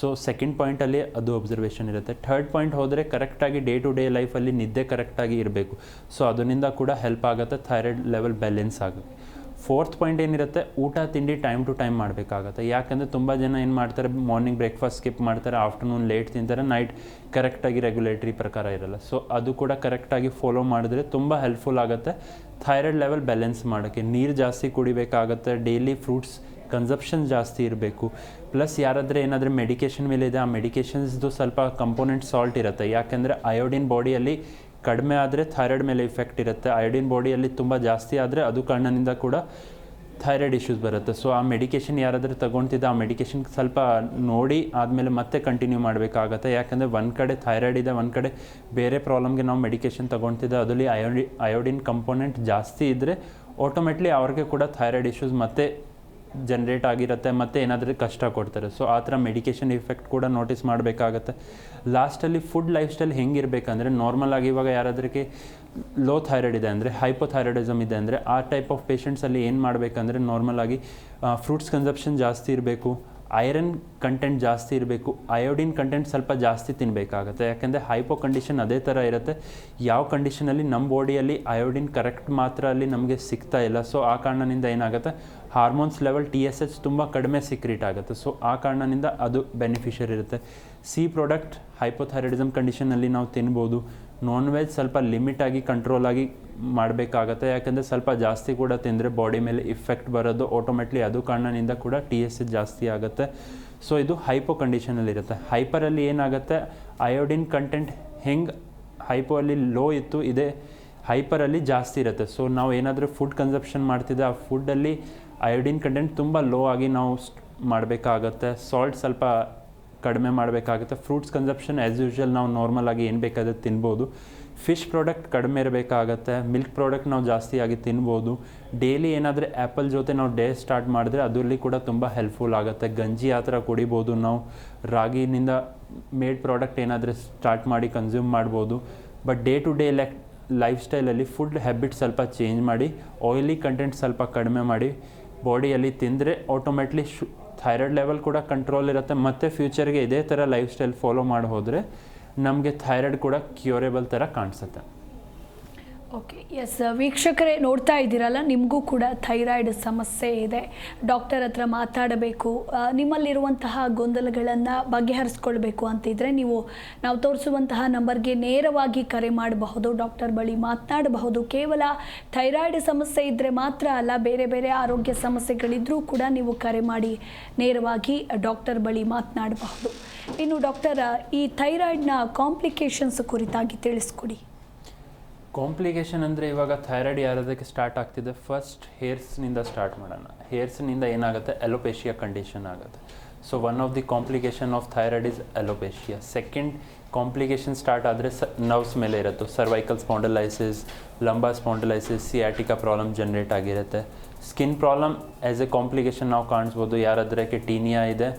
ಸೊ ಸೆಕೆಂಡ್ ಪಾಯಿಂಟಲ್ಲಿ ಅದು ಒಬ್ಸರ್ವೇಷನ್ ಇರುತ್ತೆ. ಥರ್ಡ್ ಪಾಯಿಂಟ್ ಹೋದರೆ ಕರೆಕ್ಟಾಗಿ ಡೇ ಟು ಡೇ ಲೈಫಲ್ಲಿ ನಿದ್ದೆ ಕರೆಕ್ಟಾಗಿ ಇರಬೇಕು. ಸೊ ಅದರಿಂದ ಕೂಡ ಹೆಲ್ಪ್ ಆಗುತ್ತೆ ಥೈರಾಯ್ಡ್ ಲೆವೆಲ್ ಬ್ಯಾಲೆನ್ಸ್ ಆಗುತ್ತೆ. ಫೋರ್ತ್ ಪಾಯಿಂಟ್ ಏನಿರುತ್ತೆ, ಊಟ ತಿಂಡಿ ಟೈಮ್ ಟು ಟೈಮ್ ಮಾಡಬೇಕಾಗತ್ತೆ. ಯಾಕಂದರೆ ತುಂಬ ಜನ ಏನು ಮಾಡ್ತಾರೆ, ಮಾರ್ನಿಂಗ್ ಬ್ರೇಕ್ಫಾಸ್ಟ್ ಸ್ಕಿಪ್ ಮಾಡ್ತಾರೆ, ಆಫ್ಟರ್ನೂನ್ ಲೇಟ್ ತಿಂತಾರೆ, ನೈಟ್ ಕರೆಕ್ಟಾಗಿ ರೆಗ್ಯುಲೇಟ್ರಿ ಪ್ರಕಾರ ಇರಲ್ಲ. ಸೊ ಅದು ಕೂಡ ಕರೆಕ್ಟಾಗಿ ಫಾಲೋ ಮಾಡಿದ್ರೆ ತುಂಬ ಹೆಲ್ಪ್ಫುಲ್ ಆಗುತ್ತೆ ಥೈರಾಯ್ಡ್ ಲೆವೆಲ್ ಬ್ಯಾಲೆನ್ಸ್ ಮಾಡೋಕ್ಕೆ. ನೀರು ಜಾಸ್ತಿ ಕುಡಿಬೇಕಾಗತ್ತೆ, ಡೈಲಿ ಫ್ರೂಟ್ಸ್ ಕನ್ಸಪ್ಷನ್ ಜಾಸ್ತಿ ಇರಬೇಕು. ಪ್ಲಸ್ ಯಾರಾದರೆ ಏನಾದರೂ ಮೆಡಿಕೇಷನ್ ಮೇಲೆ ಇದೆ, ಆ ಮೆಡಿಕೇಷನ್ಸ್ದು ಸ್ವಲ್ಪ ಕಂಪೋನೆಂಟ್ ಸಾಲ್ಟ್ ಇರುತ್ತೆ. ಯಾಕೆಂದರೆ ಅಯೋಡಿನ್ ಬಾಡಿಯಲ್ಲಿ ಕಡಿಮೆ ಆದರೆ ಥೈರಾಯ್ಡ್ ಮೇಲೆ ಇಫೆಕ್ಟ್ ಇರುತ್ತೆ, ಅಯೋಡಿನ್ ಬಾಡಿಯಲ್ಲಿ ತುಂಬ ಜಾಸ್ತಿ ಆದರೆ ಅದು ಕಾರಣದಿಂದ ಕೂಡ ಥೈರಾಯ್ಡ್ ಇಶ್ಯೂಸ್ ಬರುತ್ತೆ. ಸೊ ಆ ಮೆಡಿಕೇಷನ್ ಯಾರಾದರೂ ತಗೊಳ್ತಿದ್ದ ಆ ಮೆಡಿಕೇಷನ್ ಸ್ವಲ್ಪ ನೋಡಿ ಆದಮೇಲೆ ಮತ್ತೆ ಕಂಟಿನ್ಯೂ ಮಾಡಬೇಕಾಗತ್ತೆ. ಯಾಕಂದರೆ ಒಂದು ಕಡೆ ಥೈರಾಯ್ಡ್ ಇದೆ, ಒಂದು ಕಡೆ ಬೇರೆ ಪ್ರಾಬ್ಲಮ್ಗೆ ನಾವು ಮೆಡಿಕೇಷನ್ ತೊಗೊಳ್ತಿದ್ದೆ, ಅದರಲ್ಲಿ ಅಯೋಡಿನ್ ಕಂಪೋನೆಂಟ್ ಜಾಸ್ತಿ ಇದ್ದರೆ ಆಟೋಮೆಟ್ಲಿ ಅವ್ರಿಗೆ ಕೂಡ ಥೈರಾಯ್ಡ್ ಇಶ್ಯೂಸ್ ಮತ್ತೆ ಜನ್ರೇಟ್ ಆಗಿರುತ್ತೆ ಮತ್ತು ಏನಾದರೂ ಕಷ್ಟ ಕೊಡ್ತಾರೆ. ಸೊ ಆ ಥರ ಮೆಡಿಕೇಷನ್ ಇಫೆಕ್ಟ್ ಕೂಡ ನೋಟಿಸ್ ಮಾಡಬೇಕಾಗತ್ತೆ. ಲಾಸ್ಟಲ್ಲಿ ಫುಡ್ ಲೈಫ್ ಸ್ಟೈಲ್ ಹೆಂಗಿರಬೇಕಂದ್ರೆ ನಾರ್ಮಲ್ ಆಗಿ ಇವಾಗ ಯಾರಾದ್ರಿಗೆ ಲೋ ಥೈರಾಯ್ಡ್ ಇದೆ ಅಂದರೆ ಹೈಪೋಥೈರಾಯ್ಡಿಸಮ್ ಇದೆ ಅಂದರೆ ಆ ಟೈಪ್ ಆಫ್ ಪೇಷಂಟ್ಸಲ್ಲಿ ಏನು ಮಾಡಬೇಕಂದ್ರೆ ನಾರ್ಮಲ್ ಆಗಿ ಫ್ರೂಟ್ಸ್ ಕನ್ಸಪ್ಷನ್ ಜಾಸ್ತಿ ಇರಬೇಕು, ಐರನ್ ಕಂಟೆಂಟ್ ಜಾಸ್ತಿ ಇರಬೇಕು, ಅಯೋಡಿನ್ ಕಂಟೆಂಟ್ ಸ್ವಲ್ಪ ಜಾಸ್ತಿ ತಿನ್ನಬೇಕಾಗತ್ತೆ. ಯಾಕೆಂದರೆ ಹೈಪೋ ಕಂಡೀಷನ್ ಅದೇ ಥರ ಇರುತ್ತೆ. ಯಾವ ಕಂಡೀಷನಲ್ಲಿ ನಮ್ಮ ಬಾಡಿಯಲ್ಲಿ ಅಯೋಡಿನ್ ಕರೆಕ್ಟ್ ಮಾತ್ರ ಅಲ್ಲಿ ನಮಗೆ ಸಿಗ್ತಾ ಇಲ್ಲ. ಸೊ ಆ ಕಾರಣದಿಂದ ಏನಾಗುತ್ತೆ, ಹಾರ್ಮೋನ್ಸ್ ಲೆವೆಲ್ TSH ತುಂಬ ಕಡಿಮೆ ಸಿಕ್ರೀಟ್ ಆಗುತ್ತೆ. ಸೊ ಆ ಕಾರಣದಿಂದ ಅದು ಬೆನಿಫಿಷಿಯರ್ ಇರುತ್ತೆ. ಸಿ ಪ್ರಾಡಕ್ಟ್ ಹೈಪೋಥೈರಾಯ್ಡಿಸಮ್ ಕಂಡೀಷನಲ್ಲಿ ನಾವು ತಿನ್ಬೋದು. ನಾನ್ ವೆಜ್ ಸ್ವಲ್ಪ ಲಿಮಿಟಾಗಿ ಕಂಟ್ರೋಲಾಗಿ ಮಾಡಬೇಕಾಗತ್ತೆ. ಯಾಕೆಂದರೆ ಸ್ವಲ್ಪ ಜಾಸ್ತಿ ಕೂಡ ತಿಂದರೆ ಬಾಡಿ ಮೇಲೆ ಇಫೆಕ್ಟ್ ಬರೋದು ಆಟೋಮೆಟ್ಲಿ ಅದು ಕಾರಣದಿಂದ ಕೂಡ TSH ಜಾಸ್ತಿ ಆಗುತ್ತೆ. ಸೊ ಇದು ಹೈಪೋ ಕಂಡೀಷನಲ್ಲಿರುತ್ತೆ. ಹೈಪರಲ್ಲಿ ಏನಾಗುತ್ತೆ, ಅಯೋಡಿನ್ ಕಂಟೆಂಟ್ ಹೆಂಗೆ ಹೈಪೋ ಅಲ್ಲಿ ಲೋ ಇತ್ತು ಇದೇ ಹೈಪರಲ್ಲಿ ಜಾಸ್ತಿ ಇರುತ್ತೆ. ಸೊ ನಾವು ಏನಾದರೂ ಫುಡ್ ಕನ್ಸಪ್ಷನ್ ಮಾಡ್ತಿದ್ದೆ ಆ ಫುಡ್ಡಲ್ಲಿ ಅಯೋಡಿನ್ ಕಂಟೆಂಟ್ ತುಂಬ ಲೋ ಆಗಿ ನಾವು ಮಾಡಬೇಕಾಗತ್ತೆ. ಸಾಲ್ಟ್ ಸ್ವಲ್ಪ ಕಡಿಮೆ ಮಾಡಬೇಕಾಗುತ್ತೆ. ಫ್ರೂಟ್ಸ್ ಕನ್ಸಪ್ಷನ್ ಆ್ಯಸ್ ಯೂಶ್ವಲ್ ನಾವು ನಾರ್ಮಲ್ ಆಗಿ ಏನು ಬೇಕಾದ್ರೆ ತಿನ್ಬೋದು. ಫಿಶ್ ಪ್ರಾಡಕ್ಟ್ ಕಡಿಮೆ ಇರಬೇಕಾಗತ್ತೆ. ಮಿಲ್ಕ್ ಪ್ರಾಡಕ್ಟ್ ನಾವು ಜಾಸ್ತಿಯಾಗಿ ತಿನ್ಬೋದು. ಡೈಲಿ ಏನಾದರೂ ಆ್ಯಪಲ್ ಜೊತೆ ನಾವು ಡೇ ಸ್ಟಾರ್ಟ್ ಮಾಡಿದ್ರೆ ಅದರಲ್ಲಿ ಕೂಡ ತುಂಬ ಹೆಲ್ಪ್ಫುಲ್ ಆಗುತ್ತೆ. ಗಂಜಿ ಆ ಥರ ಕುಡಿಬೋದು ನಾವು. ರಾಗಿನಿಂದ ಮೇಡ್ ಪ್ರಾಡಕ್ಟ್ ಏನಾದರೂ ಸ್ಟಾರ್ಟ್ ಮಾಡಿ ಕನ್ಸ್ಯೂಮ್ ಮಾಡ್ಬೋದು. But day to day life ಸ್ಟೈಲಲ್ಲಿ ಫುಡ್ ಹ್ಯಾಬಿಟ್ ಸ್ವಲ್ಪ ಚೇಂಜ್ ಮಾಡಿ ಆಯಿಲಿ ಕಂಟೆಂಟ್ ಸ್ವಲ್ಪ ಕಡಿಮೆ ಮಾಡಿ ಬಾಡಿಯಲ್ಲಿ ತಿಂದರೆ ಆಟೋಮೆಟ್ಲಿ ಥೈರಾಯ್ಡ್ ಲೆವೆಲ್ ಕೂಡ ಕಂಟ್ರೋಲ್ ಇರುತ್ತೆ. ಮತ್ತು ಫ್ಯೂಚರ್ಗೆ ಇದೇ ಥರ ಲೈಫ್ ಸ್ಟೈಲ್ ಫಾಲೋ ಮಾಡಿ ಹೋದರೆ ನಮಗೆ ಥೈರಾಯ್ಡ್ ಕೂಡ ಕ್ಯೂರೇಬಲ್ ಥರ ಕಾಣಿಸುತ್ತೆ. ಓಕೆ, ಎಸ್ ವೀಕ್ಷಕರೇ, ನೋಡ್ತಾ ಇದ್ದೀರಲ್ಲ, ನಿಮಗೂ ಕೂಡ ಥೈರಾಯ್ಡ್ ಸಮಸ್ಯೆ ಇದೆ. ಡಾಕ್ಟರ್ ಹತ್ರ ಮಾತಾಡಬೇಕು, ನಿಮ್ಮಲ್ಲಿರುವಂತಹ ಗೊಂದಲಗಳನ್ನು ಬಗೆಹರಿಸ್ಕೊಳ್ಬೇಕು ಅಂತಿದ್ರೆ ನಾವು ತೋರಿಸುವಂತಹ ನಂಬರ್ಗೆ ನೇರವಾಗಿ ಕರೆ ಮಾಡಬಹುದು, ಡಾಕ್ಟರ್ ಬಳಿ ಮಾತನಾಡಬಹುದು. ಕೇವಲ ಥೈರಾಯ್ಡ್ ಸಮಸ್ಯೆ ಇದ್ದರೆ ಮಾತ್ರ ಅಲ್ಲ, ಬೇರೆ ಬೇರೆ ಆರೋಗ್ಯ ಸಮಸ್ಯೆಗಳಿದ್ರೂ ಕೂಡ ನೀವು ಕರೆ ಮಾಡಿ ನೇರವಾಗಿ ಡಾಕ್ಟರ್ ಬಳಿ ಮಾತನಾಡಬಹುದು. ಇನ್ನು ಡಾಕ್ಟರ್, ಈ ಥೈರಾಯ್ಡ್ನ ಕಾಂಪ್ಲಿಕೇಶನ್ಸ್ ಕುರಿತಾಗಿ ತಿಳಿಸ್ಕೊಡಿ. ಕಾಂಪ್ಲಿಕೇಶನ್ ಅಂದರೆ ಇವಾಗ ಥೈರಾಯ್ಡ್ ಯಾರದಕ್ಕೆ ಸ್ಟಾರ್ಟ್ ಆಗ್ತಿದೆ, ಫಸ್ಟ್ ಹೇರ್ಸ್ನಿಂದ ಸ್ಟಾರ್ಟ್ ಮಾಡೋಣ. ಹೇರ್ಸ್ನಿಂದ ಏನಾಗುತ್ತೆ, ಅಲೋಪೇಶಿಯಾ ಕಂಡೀಷನ್ ಆಗುತ್ತೆ. So one of the complication of thyroid is alopecia. Second complication start ಆದರೆ ನರ್ವ್ಸ್ ಮೇಲೆ ಇರುತ್ತೆ. Cervical spondylosis, lumbar spondylosis, sciatica problem generate ಆಗಿರುತ್ತೆ. Skin problem as a complication ನಾವು ಕಾಣಿಸ್ಬೋದು. ಯಾರಾದ್ರಕ್ಕೆ ಟೀನಿಯಾ ಇದೆ,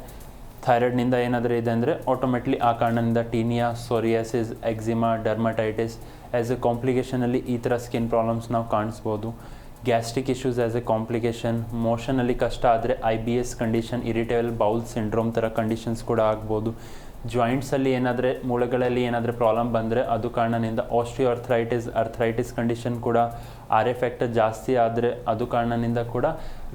ಥೈರಾಯ್ಡ್ನಿಂದ ಏನಾದರೂ ಇದೆ ಅಂದರೆ ಆಟೋಮೆಟ್ಲಿ ಆ ಕಾರಣದಿಂದ tinea, psoriasis, eczema, dermatitis as a ಕಾಂಪ್ಲಿಕೇಶನಲ್ಲಿ ಈ ಥರ ಸ್ಕಿನ್ ಪ್ರಾಬ್ಲಮ್ಸ್ ನಾವು ಕಾಣಿಸ್ಬೋದು. Gastric issues as a complication. ಮೋಷನಲ್ಲಿ ಕಷ್ಟ ಆದರೆ IBS condition, irritable bowel syndrome ಥರ ಕಂಡೀಷನ್ಸ್ ಕೂಡ ಆಗ್ಬೋದು. ಜಾಯಿಂಟ್ಸಲ್ಲಿ ಏನಾದರೆ ಮೂಳೆಗಳಲ್ಲಿ ಏನಾದರೂ ಪ್ರಾಬ್ಲಮ್ ಬಂದರೆ ಅದು ಕಾರಣದಿಂದ ಅರ್ಥ್ರೈಟಿಸ್ ಕಂಡೀಷನ್ ಕೂಡ ಫ್ಯಾಕ್ಟರ್ ಜಾಸ್ತಿ ಆದರೆ ಅದು ಕಾರಣದಿಂದ ಕೂಡ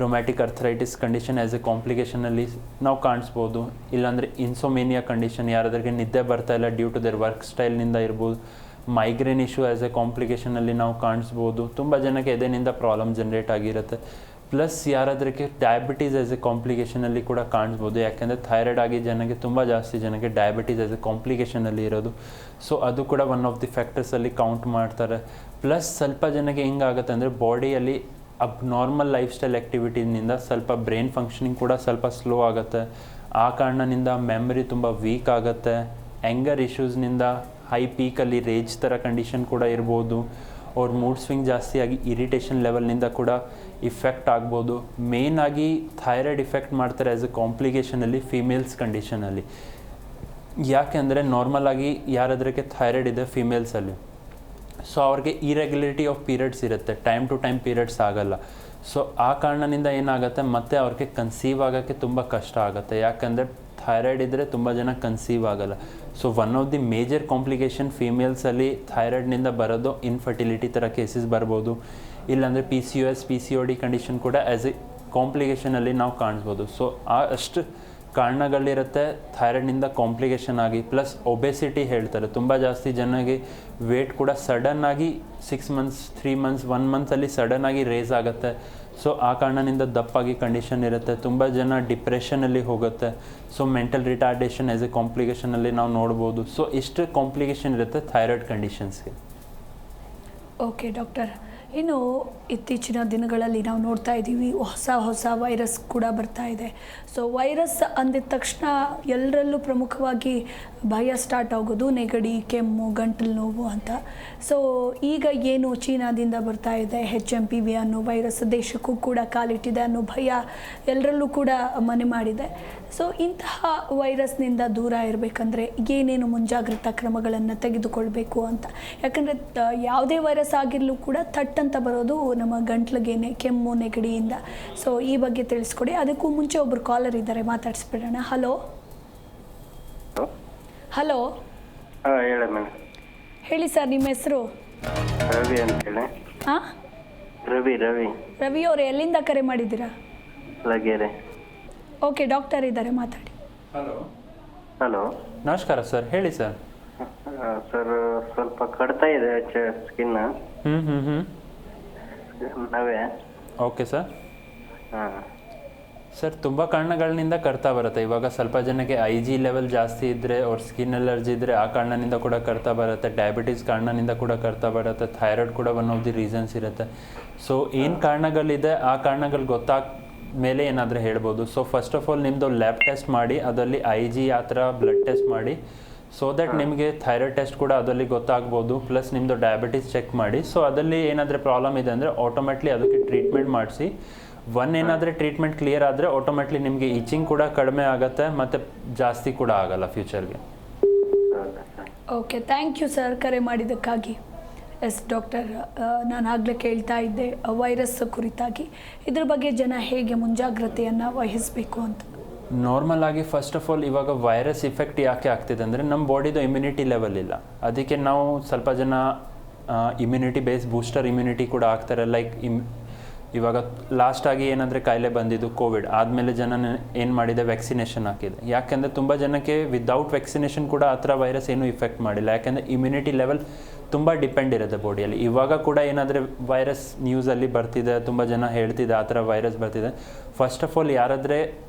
rheumatic arthritis condition as a ಕಾಂಪ್ಲಿಕೇಶನಲ್ಲಿ ನಾವು ಕಾಣಿಸ್ಬೋದು. ಇಲ್ಲಾಂದರೆ ಇನ್ಸೋಮೇನಿಯಾ ಕಂಡೀಷನ್, ಯಾರಾದ್ರಿಗೆ ನಿದ್ದೆ ಬರ್ತಾ ಇಲ್ಲ ಡ್ಯೂ ಟು ದೇರ್ ವರ್ಕ್ ಸ್ಟೈಲ್ನಿಂದ ಇರ್ಬೋದು. ಮೈಗ್ರೇನ್ ಇಶ್ಯೂ ಆ್ಯಸ್ ಎ ಕಾಂಪ್ಲಿಕೇಶನಲ್ಲಿ ನಾವು ಕಾಣಿಸ್ಬೋದು. ತುಂಬ ಜನಕ್ಕೆ ಎದೆನಿಂದ ಪ್ರಾಬ್ಲಮ್ ಜನ್ರೇಟ್ ಆಗಿರುತ್ತೆ. ಪ್ಲಸ್ ಯಾರಾದ್ರಿಗೆ ಡಯಾಬಿಟೀಸ್ ಆ್ಯಸ್ ಎ ಕಾಂಪ್ಲಿಕೇಶನಲ್ಲಿ ಕೂಡ ಕಾಣಿಸ್ಬೋದು. ಯಾಕೆಂದರೆ ಥೈರಾಯ್ಡ್ ಆಗಿ ಜನಕ್ಕೆ ತುಂಬ ಜಾಸ್ತಿ ಜನಕ್ಕೆ ಡಯಾಬಿಟೀಸ್ ಆ್ಯಸ್ ಎ ಕಾಂಪ್ಲಿಕೇಶನಲ್ಲಿ ಇರೋದು. ಸೊ ಅದು ಕೂಡ ಒನ್ ಆಫ್ ದಿ ಫ್ಯಾಕ್ಟರ್ಸಲ್ಲಿ ಕೌಂಟ್ ಮಾಡ್ತಾರೆ. ಪ್ಲಸ್ ಸ್ವಲ್ಪ ಜನಕ್ಕೆ ಹೆಂಗಾಗುತ್ತೆ ಅಂದರೆ ಬಾಡಿಯಲ್ಲಿ ನಾರ್ಮಲ್ ಲೈಫ್ ಸ್ಟೈಲ್ ಆ್ಯಕ್ಟಿವಿಟಿನಿಂದ ಸ್ವಲ್ಪ ಬ್ರೈನ್ ಫಂಕ್ಷನಿಂಗ್ ಕೂಡ ಸ್ವಲ್ಪ ಸ್ಲೋ ಆಗುತ್ತೆ. ಆ ಕಾರಣದಿಂದ ಮೆಮರಿ ತುಂಬ ವೀಕ್ ಆಗುತ್ತೆ. ಆ್ಯಂಗರ್ ಇಶ್ಯೂಸ್ನಿಂದ ಹೈ ಪೀಕಲ್ಲಿ ರೇಜ್ ಥರ ಕಂಡೀಷನ್ ಕೂಡ ಇರ್ಬೋದು. ಅವ್ರ ಮೂಡ್ ಸ್ವಿಂಗ್ ಜಾಸ್ತಿಯಾಗಿ ಇರಿಟೇಷನ್ ಲೆವೆಲ್ನಿಂದ ಕೂಡ ಇಫೆಕ್ಟ್ ಆಗ್ಬೋದು. ಮೇಯ್ನಾಗಿ ಥೈರಾಯ್ಡ್ ಇಫೆಕ್ಟ್ ಮಾಡ್ತಾರೆ ಆ್ಯಸ್ ಎ ಕಾಂಪ್ಲಿಕೇಶನಲ್ಲಿ ಫೀಮೇಲ್ಸ್ ಕಂಡೀಷನಲ್ಲಿ. ಯಾಕೆಂದರೆ ನಾರ್ಮಲ್ ಆಗಿ ಯಾರಾದ್ರಿಗೆ ಥೈರಾಯ್ಡ್ ಇದೆ ಫೀಮೇಲ್ಸಲ್ಲಿ, ಸೊ ಅವ್ರಿಗೆ ಇರೆಗ್ಯುಲರಿಟಿ ಆಫ್ ಪೀರಿಯಡ್ಸ್ ಇರುತ್ತೆ, ಟೈಮ್ ಟು ಟೈಮ್ ಪೀರಿಯಡ್ಸ್ ಆಗಲ್ಲ. ಸೊ ಆ ಕಾರಣದಿಂದ ಏನಾಗುತ್ತೆ, ಮತ್ತೆ ಅವ್ರಿಗೆ ಕನ್ಸೀವ್ ಆಗೋಕ್ಕೆ ತುಂಬ ಕಷ್ಟ ಆಗುತ್ತೆ. ಯಾಕಂದರೆ ಥೈರಾಯ್ಡ್ ಇದ್ದರೆ ತುಂಬ ಜನ ಕನ್ಸೀವ್ ಆಗಲ್ಲ. So one of the major complication ಫೀಮೇಲ್ಸಲ್ಲಿ ಥೈರಾಯ್ಡ್ನಿಂದ ಬರೋದು ಇನ್ಫರ್ಟಿಲಿಟಿ ಥರ ಕೇಸಸ್ ಬರ್ಬೋದು. ಇಲ್ಲಾಂದರೆ PCOS, PCOD ಕಂಡೀಷನ್ ಕೂಡ ಆ್ಯಸ್ ಎ ಕಾಂಪ್ಲಿಕೇಶನಲ್ಲಿ ನಾವು ಕಾಣಿಸ್ಬೋದು. ಸೊ ಅಷ್ಟು ಕಾರಣಗಳಿರುತ್ತೆ ಥೈರಾಯ್ಡ್ನಿಂದ ಕಾಂಪ್ಲಿಕೇಶನ್ ಆಗಿ. ಪ್ಲಸ್ ಒಬೆಸಿಟಿ ಹೇಳ್ತಾರೆ, ತುಂಬ ಜಾಸ್ತಿ ಜನಗೆ ವೇಟ್ ಕೂಡ ಸಡನ್ನಾಗಿ 6 months, 3 months, 1 monthಲ್ಲಿ ಸಡನ್ನಾಗಿ ರೇಸ್ ಆಗುತ್ತೆ. ಸೊ ಆ ಕಾರಣದಿಂದ ದಪ್ಪಾಗಿ ಕಂಡೀಷನ್ ಇರುತ್ತೆ. ತುಂಬ ಜನ ಡಿಪ್ರೆಷನಲ್ಲಿ ಹೋಗುತ್ತೆ. So mental retardation as a ಕಾಂಪ್ಲಿಕೇಶನಲ್ಲಿ ನಾವು ನೋಡ್ಬೋದು. ಸೊ ಇಷ್ಟು ಕಾಂಪ್ಲಿಕೇಶನ್ ಇರುತ್ತೆ ಥೈರಾಯ್ಡ್ ಕಂಡೀಷನ್ಸ್ಗೆ. ಓಕೆ ಡಾಕ್ಟರ್, ಇನ್ನು ಇತ್ತೀಚಿನ ದಿನಗಳಲ್ಲಿ ನಾವು ನೋಡ್ತಾ ಇದ್ದೀವಿ ಹೊಸ ವೈರಸ್ ಕೂಡ ಬರ್ತಾ ಇದೆ. ಸೊ ವೈರಸ್ ಅಂದಿದ ತಕ್ಷಣ ಎಲ್ಲರಲ್ಲೂ ಪ್ರಮುಖವಾಗಿ ಭಯ ಸ್ಟಾರ್ಟ್ ಆಗೋದು ನೆಗಡಿ, ಕೆಮ್ಮು, ಗಂಟಲು ನೋವು ಅಂತ. ಸೊ ಈಗ ಏನು ಚೀನಾದಿಂದ ಬರ್ತಾ ಇದೆ HMPV ಅನ್ನೋ ವೈರಸ್ ದೇಶಕ್ಕೂ ಕೂಡ ಕಾಲಿಟ್ಟಿದೆ ಅನ್ನೋ ಭಯ ಎಲ್ಲರಲ್ಲೂ ಕೂಡ ಮನೆ ಮಾಡಿದೆ. ಸೊ ಇಂತಹ ವೈರಸ್ನಿಂದ ದೂರ ಇರಬೇಕಂದ್ರೆ ಏನೇನು ಮುಂಜಾಗ್ರತಾ ಕ್ರಮಗಳನ್ನು ತೆಗೆದುಕೊಳ್ಬೇಕು ಅಂತ. ಯಾಕಂದರೆ ಯಾವುದೇ ವೈರಸ್ ಆಗಿರಲೂ ಕೂಡ ಥಟ್ ಅಂತ ಬರೋದು ನಮ್ಮ ಗಂಟ್ಲಿಗೇನೆ, ಕೆಮ್ಮು ನೆಗಡಿಯಿಂದ. ಸೊ ಈ ಬಗ್ಗೆ ತಿಳಿಸ್ಕೊಡಿ. ಅದಕ್ಕೂ ಮುಂಚೆ ಒಬ್ಬರು ಕಾಲರ್ ಇದ್ದಾರೆ, ಮಾತಾಡಿಸ್ಬಿಡೋಣ. Hello hello. ಹೇಳಿ ಮೇಡಮ್. ಹೇಳಿ ಸರ್, ನಿಮ್ಮ ಹೆಸರು? ರವಿ ಅಂತ ಹೇಳಿ. ಹಾಂ, ರವಿ ರವಿ ರವಿ ಅವರೇ, ಎಲ್ಲಿಂದ ಕರೆ ಮಾಡಿದ್ದೀರಾ? ಲಗೇರೆ. ಓಕೆ, ಡಾಕ್ಟರ್ ಇದ್ದಾರೆ, ಮಾತಾಡಿ. ಹಲೋ, ನಮಸ್ಕಾರ ಸರ್, ಹೇಳಿ ಸರ್. ಸರ್ ಸ್ವಲ್ಪ ಕಡ್ತಾ ಇದೆ ಸ್ಕಿನ್. ನವೆ. Okay sir. ಹಾಂ ಸರ್, ತುಂಬ ಕಾರಣಗಳಿಂದ ಕರ್ತಾ ಬರುತ್ತೆ. ಇವಾಗ ಸ್ವಲ್ಪ ಜನಕ್ಕೆ IG ಲೆವೆಲ್ ಜಾಸ್ತಿ ಇದ್ದರೆ, ಅವ್ರ ಸ್ಕಿನ್ ಅಲರ್ಜಿ ಇದ್ದರೆ ಆ ಕಾರಣದಿಂದ ಕೂಡ ಕರ್ತಾ ಬರುತ್ತೆ. ಡಯಾಬಿಟೀಸ್ ಕಾರಣದಿಂದ ಕೂಡ ಕರ್ತಾ ಬರುತ್ತೆ. ಥೈರಾಯ್ಡ್ ಕೂಡ ಒನ್ ಆಫ್ ದಿ ರೀಸನ್ಸ್ ಇರುತ್ತೆ. ಸೊ ಏನು ಕಾರಣಗಳಿದೆ ಆ ಕಾರಣಗಳು ಗೊತ್ತಾಗ ಮೇಲೆ ಏನಾದರೂ ಹೇಳ್ಬೋದು. ಸೊ ಫಸ್ಟ್ ಆಫ್ ಆಲ್ ನಿಮ್ಮದು ಲ್ಯಾಬ್ ಟೆಸ್ಟ್ ಮಾಡಿ, ಅದರಲ್ಲಿ IG ಆ ಥರ ಬ್ಲಡ್ ಟೆಸ್ಟ್ ಮಾಡಿ, ಸೊ ದಟ್ ನಿಮಗೆ ಥೈರಾಯ್ಡ್ ಟೆಸ್ಟ್ ಕೂಡ ಅದರಲ್ಲಿ ಗೊತ್ತಾಗ್ಬೋದು. ಪ್ಲಸ್ ನಿಮ್ಮದು ಡಯಾಬಿಟೀಸ್ ಚೆಕ್ ಮಾಡಿ. ಸೊ ಅದರಲ್ಲಿ ಏನಾದರೂ ಪ್ರಾಬ್ಲಮ್ ಇದೆ ಅಂದರೆ ಆಟೋಮೆಟ್ಲಿ ಅದಕ್ಕೆ ಟ್ರೀಟ್ಮೆಂಟ್ ಮಾಡಿಸಿ. ಏನಾದರೂ ಟ್ರೀಟ್ಮೆಂಟ್ ಕ್ಲಿಯರ್ ಆದರೆ ಆಟೋಮೆಟ್ಲಿ ನಿಮಗೆ ಈಚಿಂಗ್ ಕೂಡ ಕಡಿಮೆ ಆಗುತ್ತೆ ಮತ್ತು ಜಾಸ್ತಿ ಕೂಡ ಆಗಲ್ಲ ಫ್ಯೂಚರ್ಗೆ. ಓಕೆ, ಥ್ಯಾಂಕ್ ಯು ಸರ್ ಕರೆ ಮಾಡಿದ್ದಕ್ಕಾಗಿ. ಎಸ್ ಡಾಕ್ಟರ್, ನಾನು ಆಗಲೇ ಕೇಳ್ತಾ ಇದ್ದೆ ವೈರಸ್ ಕುರಿತಾಗಿ. ಇದ್ರ ಬಗ್ಗೆ ಜನ ಹೇಗೆ ಮುಂಜಾಗ್ರತೆಯನ್ನು ವಹಿಸಬೇಕು ಅಂತ. ನಾರ್ಮಲ್ ಆಗಿ ಫಸ್ಟ್ ಆಫ್ ಆಲ್ ಇವಾಗ ವೈರಸ್ ಇಫೆಕ್ಟ್ ಯಾಕೆ ಆಗ್ತಿದೆ ಅಂದರೆ ನಮ್ಮ ಬಾಡಿದು ಇಮ್ಯುನಿಟಿ ಲೆವೆಲ್ ಇಲ್ಲ. ಅದಕ್ಕೆ ನಾವು ಸ್ವಲ್ಪ ಜನ ಇಮ್ಯುನಿಟಿ ಬೇಸ್ ಬೂಸ್ಟರ್ ಇಮ್ಯುನಿಟಿ ಕೂಡ ಆಗ್ತಾರೆ. ಲೈಕ್ ಇವಾಗ ಲಾಸ್ಟಾಗಿ ಏನಂದರೆ ಕಾಯಿಲೆ ಬಂದಿದ್ದು ಕೋವಿಡ್ ಆದಮೇಲೆ ಜನ ಏನು ಮಾಡಿದೆ, ವ್ಯಾಕ್ಸಿನೇಷನ್ ಹಾಕಿದೆ. ಯಾಕೆಂದರೆ ತುಂಬ ಜನಕ್ಕೆ ವಿದೌಟ್ ವ್ಯಾಕ್ಸಿನೇಷನ್ ಕೂಡ ಆ ಥರ ವೈರಸ್ ಏನೂ ಇಫೆಕ್ಟ್ ಮಾಡಿಲ್ಲ. ಯಾಕೆಂದರೆ ಇಮ್ಯುನಿಟಿ ಲೆವೆಲ್ ತುಂಬ ಡಿಪೆಂಡ್ ಇರುತ್ತೆ ಬಾಡಿಯಲ್ಲಿ. ಇವಾಗ ಕೂಡ ಏನಾದರೆ ವೈರಸ್ ನ್ಯೂಸಲ್ಲಿ ಬರ್ತಿದೆ, ತುಂಬ ಜನ ಹೇಳ್ತಿದೆ ಆ ಥರ ವೈರಸ್ ಬರ್ತಿದೆ. ಫಸ್ಟ್ ಆಫ್ ಆಲ್ ಯಾರಾದರೆ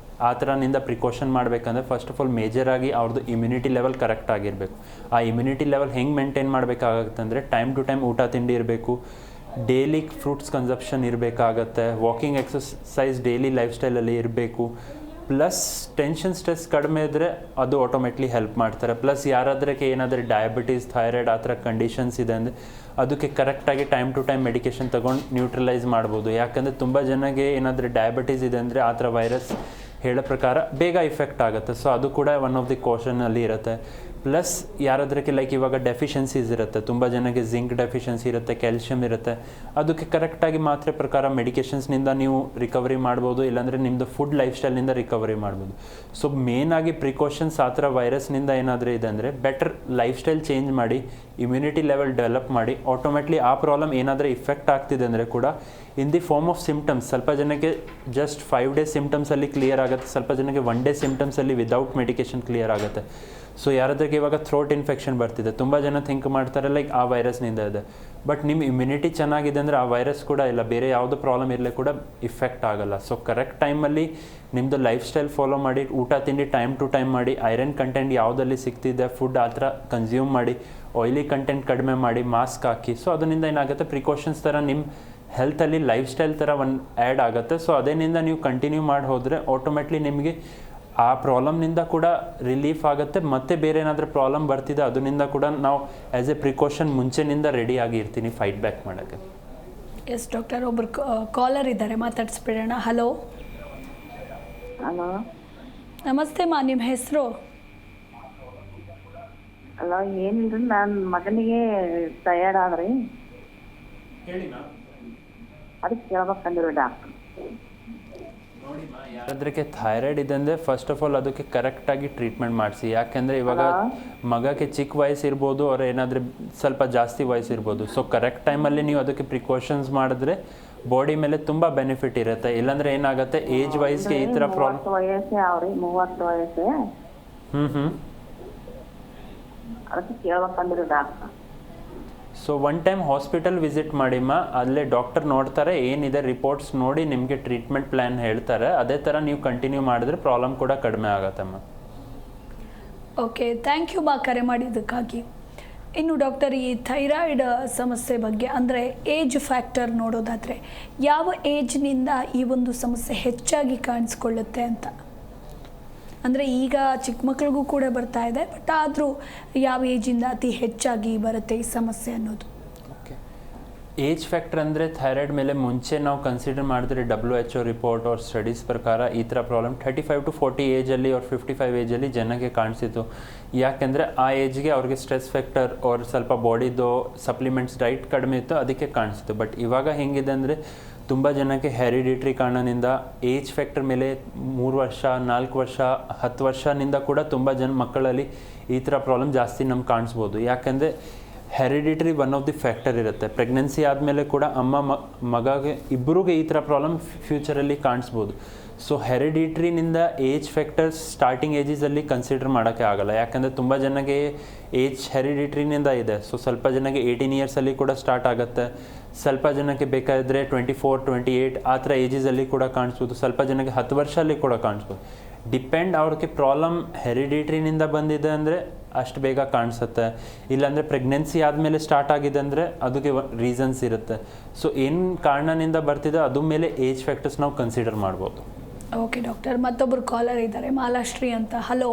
ಆ ಥರನಿಂದ ಪ್ರಿಕಾಷನ್ ಮಾಡಬೇಕಂದ್ರೆ ಫಸ್ಟ್ ಆಫ್ ಆಲ್ ಮೇಜರಾಗಿ ಅವ್ರದ್ದು ಇಮ್ಯುನಿಟಿ ಲೆವೆಲ್ ಕರೆಕ್ಟ್ ಆಗಿರಬೇಕು. ಆ ಇಮ್ಯುನಿಟಿ ಲೆವೆಲ್ ಹೆಂಗೆ ಮೇಂಟೈನ್ ಮಾಡಬೇಕಾಗತ್ತೆ ಅಂದರೆ ಟೈಮ್ ಟು ಟೈಮ್ ಊಟ ತಿಂಡಿ ಇರಬೇಕು, ಡೈಲಿ ಫ್ರೂಟ್ಸ್ ಕನ್ಸಪ್ಷನ್ ಇರಬೇಕಾಗತ್ತೆ, ವಾಕಿಂಗ್ ಎಕ್ಸಸೈಸ್ ಡೈಲಿ ಲೈಫ್ ಸ್ಟೈಲಲ್ಲಿ ಇರಬೇಕು. ಪ್ಲಸ್ ಟೆನ್ಷನ್ ಸ್ಟ್ರೆಸ್ ಕಡಿಮೆ ಇದ್ದರೆ ಅದು ಆಟೋಮೆಟ್ಲಿ ಹೆಲ್ಪ್ ಮಾಡ್ತಾರೆ. ಪ್ಲಸ್ ಯಾರಾದ್ರಕ್ಕೆ ಏನಾದರೂ ಡಯಾಬಿಟೀಸ್ ಥೈರಾಯ್ಡ್ ಆ ಥರ ಕಂಡೀಷನ್ಸ್ ಇದೆ ಅಂದರೆ ಅದಕ್ಕೆ ಕರೆಕ್ಟಾಗಿ ಟೈಮ್ ಟು ಟೈಮ್ ಮೆಡಿಕೇಷನ್ ತೊಗೊಂಡು ನ್ಯೂಟ್ರಲೈಸ್ ಮಾಡ್ಬೋದು. ಯಾಕಂದರೆ ತುಂಬ ಜನಕ್ಕೆ ಏನಾದರೂ ಡಯಾಬಿಟೀಸ್ ಇದೆ ಅಂದರೆ ಆ ಥರ ವೈರಸ್ ಹೇಳೋ ಪ್ರಕಾರ ಬೇಗ ಇಫೆಕ್ಟ್ ಆಗುತ್ತೆ. ಸೊ ಅದು ಕೂಡ ಒನ್ ಆಫ್ ದಿ ಕಾಷನಲ್ಲಿ ಇರುತ್ತೆ. ಪ್ಲಸ್ ಯಾರಾದ್ರಕ್ಕೆ ಲೈಕ್ ಇವಾಗ ಡೆಫಿಷಿಯನ್ಸೀಸ್ ಇರುತ್ತೆ, ತುಂಬ ಜನಕ್ಕೆ ಜಿಂಕ್ ಡೆಫಿಷಿಯನ್ಸಿ ಇರುತ್ತೆ, ಕ್ಯಾಲ್ಶಿಯಮ್ ಇರುತ್ತೆ. ಅದಕ್ಕೆ ಕರೆಕ್ಟಾಗಿ ಮಾತ್ರೆ ಪ್ರಕಾರ ಮೆಡಿಕೇಷನ್ಸ್ನಿಂದ ನೀವು ರಿಕವರಿ ಮಾಡ್ಬೋದು, ಇಲ್ಲಾಂದರೆ ನಿಮ್ಮದು ಫುಡ್ ಲೈಫ್ ಸ್ಟೈಲ್ನಿಂದ ರಿಕವರಿ ಮಾಡ್ಬೋದು. ಸೊ ಮೇನಾಗಿ ಪ್ರಿಕಾಷನ್ಸ್ ಆ ಥರ ವೈರಸ್ನಿಂದ ಏನಾದರೂ ಇದೆ ಅಂದರೆ ಬೆಟರ್ ಲೈಫ್ ಸ್ಟೈಲ್ ಚೇಂಜ್ ಮಾಡಿ, ಇಮ್ಯುನಿಟಿ ಲೆವೆಲ್ ಡೆವಲಪ್ ಮಾಡಿ, ಆಟೋಮೆಟ್ಲಿ ಆ ಪ್ರಾಬ್ಲಮ್ ಏನಾದರೂ ಇಫೆಕ್ಟ್ ಆಗ್ತಿದೆ ಅಂದರೆ ಕೂಡ in the form of symptoms. ಸ್ವಲ್ಪ ಜನಕ್ಕೆ ಜಸ್ಟ್ 5 ಡೇಸ್ ಸಿಮ್ಟಮ್ಸಲ್ಲಿ ಕ್ಲಿಯರ್ ಆಗುತ್ತೆ, ಸ್ವಲ್ಪ ಜನಕ್ಕೆ 1 ಡೇ ಸಿಮ್ಟಮ್ಸಲ್ಲಿ ವಿದೌಟ್ ಮೆಡಿಕೇಷನ್ ಕ್ಲಿಯರ್ ಆಗುತ್ತೆ. ಸೊ ಯಾರಾದ್ರಿಗೆ ಇವಾಗ ಥ್ರೋಟ್ ಇನ್ಫೆಕ್ಷನ್ ಬರ್ತಿದೆ, ತುಂಬ ಜನ ಥಿಂಕ್ ಮಾಡ್ತಾರೆ ಲೈಕ್ ಆ ವೈರಸ್ನಿಂದ ಇದೆ. ಬಟ್ ನಿಮ್ಮ ಇಮ್ಯುನಿಟಿ ಚೆನ್ನಾಗಿದೆ ಅಂದರೆ ಆ ವೈರಸ್ ಕೂಡ ಇಲ್ಲ, ಬೇರೆ ಯಾವುದೋ ಪ್ರಾಬ್ಲಮ್ ಇರಲಿ ಕೂಡ ಇಫೆಕ್ಟ್ ಆಗಲ್ಲ. ಸೊ ಕರೆಕ್ಟ್ ಟೈಮಲ್ಲಿ ನಿಮ್ಮದು ಲೈಫ್ ಸ್ಟೈಲ್ ಫಾಲೋ ಮಾಡಿ, ಊಟ ತಿಂಡಿ ಟೈಮ್ ಟು ಟೈಮ್ ಮಾಡಿ, ಐರನ್ ಕಂಟೆಂಟ್ ಯಾವುದಲ್ಲಿ ಸಿಗ್ತಿದೆ ಫುಡ್ ಆ ಥರ ಕನ್ಸ್ಯೂಮ್ ಮಾಡಿ, ಆಯಿಲಿ ಕಂಟೆಂಟ್ ಕಡಿಮೆ ಮಾಡಿ, ಮಾಸ್ಕ್ ಹಾಕಿ. ಸೊ ಅದರಿಂದ ಏನಾಗುತ್ತೆ, ಪ್ರಿಕಾಷನ್ಸ್ ಥರ ನಿಮ್ಮ ಹೆಲ್ತಲ್ಲಿ ಲೈಫ್ ಸ್ಟೈಲ್ ಥರ ಒಂದು ಆ್ಯಡ್ ಆಗುತ್ತೆ. ಸೊ ಅದೇನಿಂದ ನೀವು ಕಂಟಿನ್ಯೂ ಮಾಡಿ ಹೋದರೆ ಆಟೋಮೆಟ್ಲಿ ನಿಮಗೆ ಆ ಪ್ರಾಬ್ಲಮ್ನಿಂದ ಕೂಡ ರಿಲೀಫ್ ಆಗುತ್ತೆ. ಮತ್ತು ಬೇರೆ ಏನಾದರೂ ಪ್ರಾಬ್ಲಮ್ ಬರ್ತಿದೆ ಅದರಿಂದ ಕೂಡ ನಾವು ಆ್ಯಸ್ ಎ ಪ್ರಿಕಾಷನ್ ಮುಂಚೆನಿಂದ ರೆಡಿ ಆಗಿರ್ತೀನಿ ಫೈಟ್ ಬ್ಯಾಕ್ ಮಾಡೋಕ್ಕೆ. ಎಸ್ ಡಾಕ್ಟರ್, ಒಬ್ಬರು ಕಾಲರ್ ಇದ್ದಾರೆ, ಮಾತಾಡಿಸ್ಬಿಡೋಣ. ಹಲೋ ಹಲೋ, ನಮಸ್ತೆ ಮಾ, ನಿಮ್ಮ ಹೆಸರು? ಹಲೋ, ಏನಿಲ್ರಿ, ನನ್ನ ಮಗನಿಗೆ ಟಯರ್ಡ್ ಆದ್ರಿ, ಅದಕ್ಕೆ ಕೇಳ್ಬೇಕಂದ್ರಿ ಡಾಕ್ಟರ್. ಯಾರಾದ್ರಕ್ಕೆ ಥೈರಾಯ್ಡ್ ಇದೆ ಅಂದರೆ ಫಸ್ಟ್ ಆಫ್ ಆಲ್ ಅದಕ್ಕೆ ಕರೆಕ್ಟಾಗಿ ಟ್ರೀಟ್ಮೆಂಟ್ ಮಾಡಿಸಿ. ಯಾಕೆಂದರೆ ಇವಾಗ ಮಗಕ್ಕೆ ಚಿಕ್ಕ ವಯಸ್ಸು ಇರ್ಬೋದು, ಅವ್ರು ಏನಾದರೂ ಸ್ವಲ್ಪ ಜಾಸ್ತಿ ವಯಸ್ಸು ಇರ್ಬೋದು. ಸೊ ಕರೆಕ್ಟ್ ಟೈಮಲ್ಲಿ ನೀವು ಅದಕ್ಕೆ ಪ್ರಿಕಾಷನ್ಸ್ ಮಾಡಿದ್ರೆ ಬಾಡಿ ಮೇಲೆ ತುಂಬ ಬೆನಿಫಿಟ್ ಇರುತ್ತೆ. ಇಲ್ಲಾಂದರೆ ಏನಾಗುತ್ತೆ, ಏಜ್ ವೈಸ್ಗೆ ಈ ಥರ ಪ್ರಾಬ್ಲಮ್. ವಯಸ್ಸೇ ಅವ್ರಿ, 30 ವಯಸ್ಸು. ಅದಕ್ಕೆ ಕೇಳ್ಬೇಕಂದ್ರಿ doctor. So one time hospital visit ಮಾಡಿಮ್ಮ, ಅಲ್ಲೇ ಡಾಕ್ಟರ್ ನೋಡ್ತಾರೆ, ಏನಿದೆ ರಿಪೋರ್ಟ್ಸ್ ನೋಡಿ ನಿಮಗೆ ಟ್ರೀಟ್ಮೆಂಟ್ ಪ್ಲ್ಯಾನ್ ಹೇಳ್ತಾರೆ. ಅದೇ ಥರ ನೀವು ಕಂಟಿನ್ಯೂ ಮಾಡಿದ್ರೆ ಪ್ರಾಬ್ಲಮ್ ಕೂಡ ಕಡಿಮೆ ಆಗುತ್ತಮ್ಮ. ಓಕೆ, ಥ್ಯಾಂಕ್ ಯು ಮಾ ಕರೆ ಮಾಡಿದ್ದಕ್ಕಾಗಿ. ಇನ್ನು ಡಾಕ್ಟರ್, ಈ ಥೈರಾಯ್ಡ್ ಸಮಸ್ಯೆ ಬಗ್ಗೆ ಅಂದರೆ ಏಜ್ ಫ್ಯಾಕ್ಟರ್ ನೋಡೋದಾದರೆ ಯಾವ ಏಜ್ನಿಂದ ಈ ಒಂದು ಸಮಸ್ಯೆ ಹೆಚ್ಚಾಗಿ ಕಾಣಿಸ್ಕೊಳ್ಳುತ್ತೆ ಅಂತ? ಅಂದರೆ ಈಗ ಚಿಕ್ಕ ಮಕ್ಳಿಗೂ ಕೂಡ ಬರ್ತಾ ಇದೆ, ಬಟ್ ಆದರೂ ಯಾವ ಏಜಿಂದ ಅತಿ ಹೆಚ್ಚಾಗಿ ಬರುತ್ತೆ ಈ ಸಮಸ್ಯೆ ಅನ್ನೋದು? ಓಕೆ, ಏಜ್ ಫ್ಯಾಕ್ಟರ್ ಅಂದರೆ ಥೈರಾಯ್ಡ್ ಮೇಲೆ ಮುಂಚೆ ನಾವು ಕನ್ಸಿಡರ್ ಮಾಡಿದ್ರೆ WHO ರಿಪೋರ್ಟ್ ಅವ್ರ ಸ್ಟಡೀಸ್ ಪ್ರಕಾರ ಈ ಥರ ಪ್ರಾಬ್ಲಮ್ 35 to 40 ಏಜಲ್ಲಿ ಅವ್ರ 55 ಏಜಲ್ಲಿ ಜನಕ್ಕೆ ಕಾಣಿಸಿತ್ತು. ಯಾಕೆಂದರೆ ಆ ಏಜ್ಗೆ ಅವ್ರಿಗೆ ಸ್ಟ್ರೆಸ್ ಫ್ಯಾಕ್ಟರ್ ಅವ್ರ ಸ್ವಲ್ಪ ಬಾಡಿದು ಸಪ್ಲಿಮೆಂಟ್ಸ್ ಡೈಟ್ ಕಡಿಮೆ ಇತ್ತು, ಅದಕ್ಕೆ ಕಾಣಿಸ್ತು. ಬಟ್ ಇವಾಗ ಹೆಂಗಿದೆ ಅಂದರೆ ತುಂಬ ಜನಕ್ಕೆ ಹೆರಿಡಿಟ್ರಿ ಕಾರಣದಿಂದ ಏಜ್ ಫ್ಯಾಕ್ಟರ್ ಮೇಲೆ 3 ವರ್ಷ 4 ವರ್ಷ 10 ವರ್ಷನಿಂದ ಕೂಡ ತುಂಬ ಜನ ಮಕ್ಕಳಲ್ಲಿ ಈ ಥರ ಪ್ರಾಬ್ಲಮ್ ಜಾಸ್ತಿ ನಮ್ಗೆ ಕಾಣಿಸ್ಬೋದು. ಯಾಕೆಂದರೆ hereditary one of the factor ಇರುತ್ತೆ. ಪ್ರೆಗ್ನೆನ್ಸಿ ಆದಮೇಲೆ ಕೂಡ ಅಮ್ಮ ಮಗಗೆ ಇಬ್ಬರಿಗೆ ಈ ಥರ ಪ್ರಾಬ್ಲಮ್ ಫ್ಯೂಚರಲ್ಲಿ ಕಾಣಿಸ್ಬೋದು. ಸೊ ಹೆರಿಡಿಟ್ರಿನಿಂದ ಏಜ್ ಫ್ಯಾಕ್ಟರ್ಸ್ ಸ್ಟಾರ್ಟಿಂಗ್ ಏಜಸಲ್ಲಿ ಕನ್ಸಿಡರ್ ಮಾಡೋಕ್ಕೆ ಆಗಲ್ಲ, ಯಾಕಂದರೆ ತುಂಬ ಜನಕ್ಕೆ ಏಜ್ ಹೆರಿಡಿಟ್ರಿನಿಂದ ಇದೆ. ಸೊ ಸ್ವಲ್ಪ ಜನಕ್ಕೆ 18 ಇಯರ್ಸಲ್ಲಿ ಕೂಡ ಸ್ಟಾರ್ಟ್ ಆಗುತ್ತೆ, ಸ್ವಲ್ಪ ಜನಕ್ಕೆ ಬೇಕಾದರೆ 24, 28 ಆ ಥರ ಏಜಸಲ್ಲಿ ಕೂಡ ಕಾಣಿಸ್ಬೋದು, ಸ್ವಲ್ಪ ಜನಕ್ಕೆ 10 ವರ್ಷದಲ್ಲಿ ಕೂಡ ಕಾಣಿಸ್ಬೋದು. ಡಿಪೆಂಡ್ ಅವ್ರಿಗೆ ಪ್ರಾಬ್ಲಮ್ ಹೆರಿಡಿಟ್ರಿನಿಂದ ಬಂದಿದೆ ಅಂದರೆ ಅಷ್ಟು ಬೇಗ ಕಾಣಿಸುತ್ತೆ, ಇಲ್ಲಾಂದರೆ ಪ್ರೆಗ್ನೆನ್ಸಿ ಆದಮೇಲೆ ಸ್ಟಾರ್ಟ್ ಆಗಿದೆ ಅಂದರೆ ಅದಕ್ಕೆ ರೀಸನ್ಸ್ ಇರುತ್ತೆ. ಸೊ ಏನು ಕಾರಣದಿಂದ ಬರ್ತಿದೆ ಅದ್ರ ಮೇಲೆ ಏಜ್ ಫ್ಯಾಕ್ಟರ್ಸ್ ನಾವು ಕನ್ಸಿಡರ್ ಮಾಡ್ಬೋದು. ಓಕೆ ಡಾಕ್ಟರ್, ಮತ್ತೊಬ್ಬರು ಕಾಲರ್ ಇದ್ದಾರೆ, ಮಾಲಾಶ್ರೀ ಅಂತ. ಹಲೋ,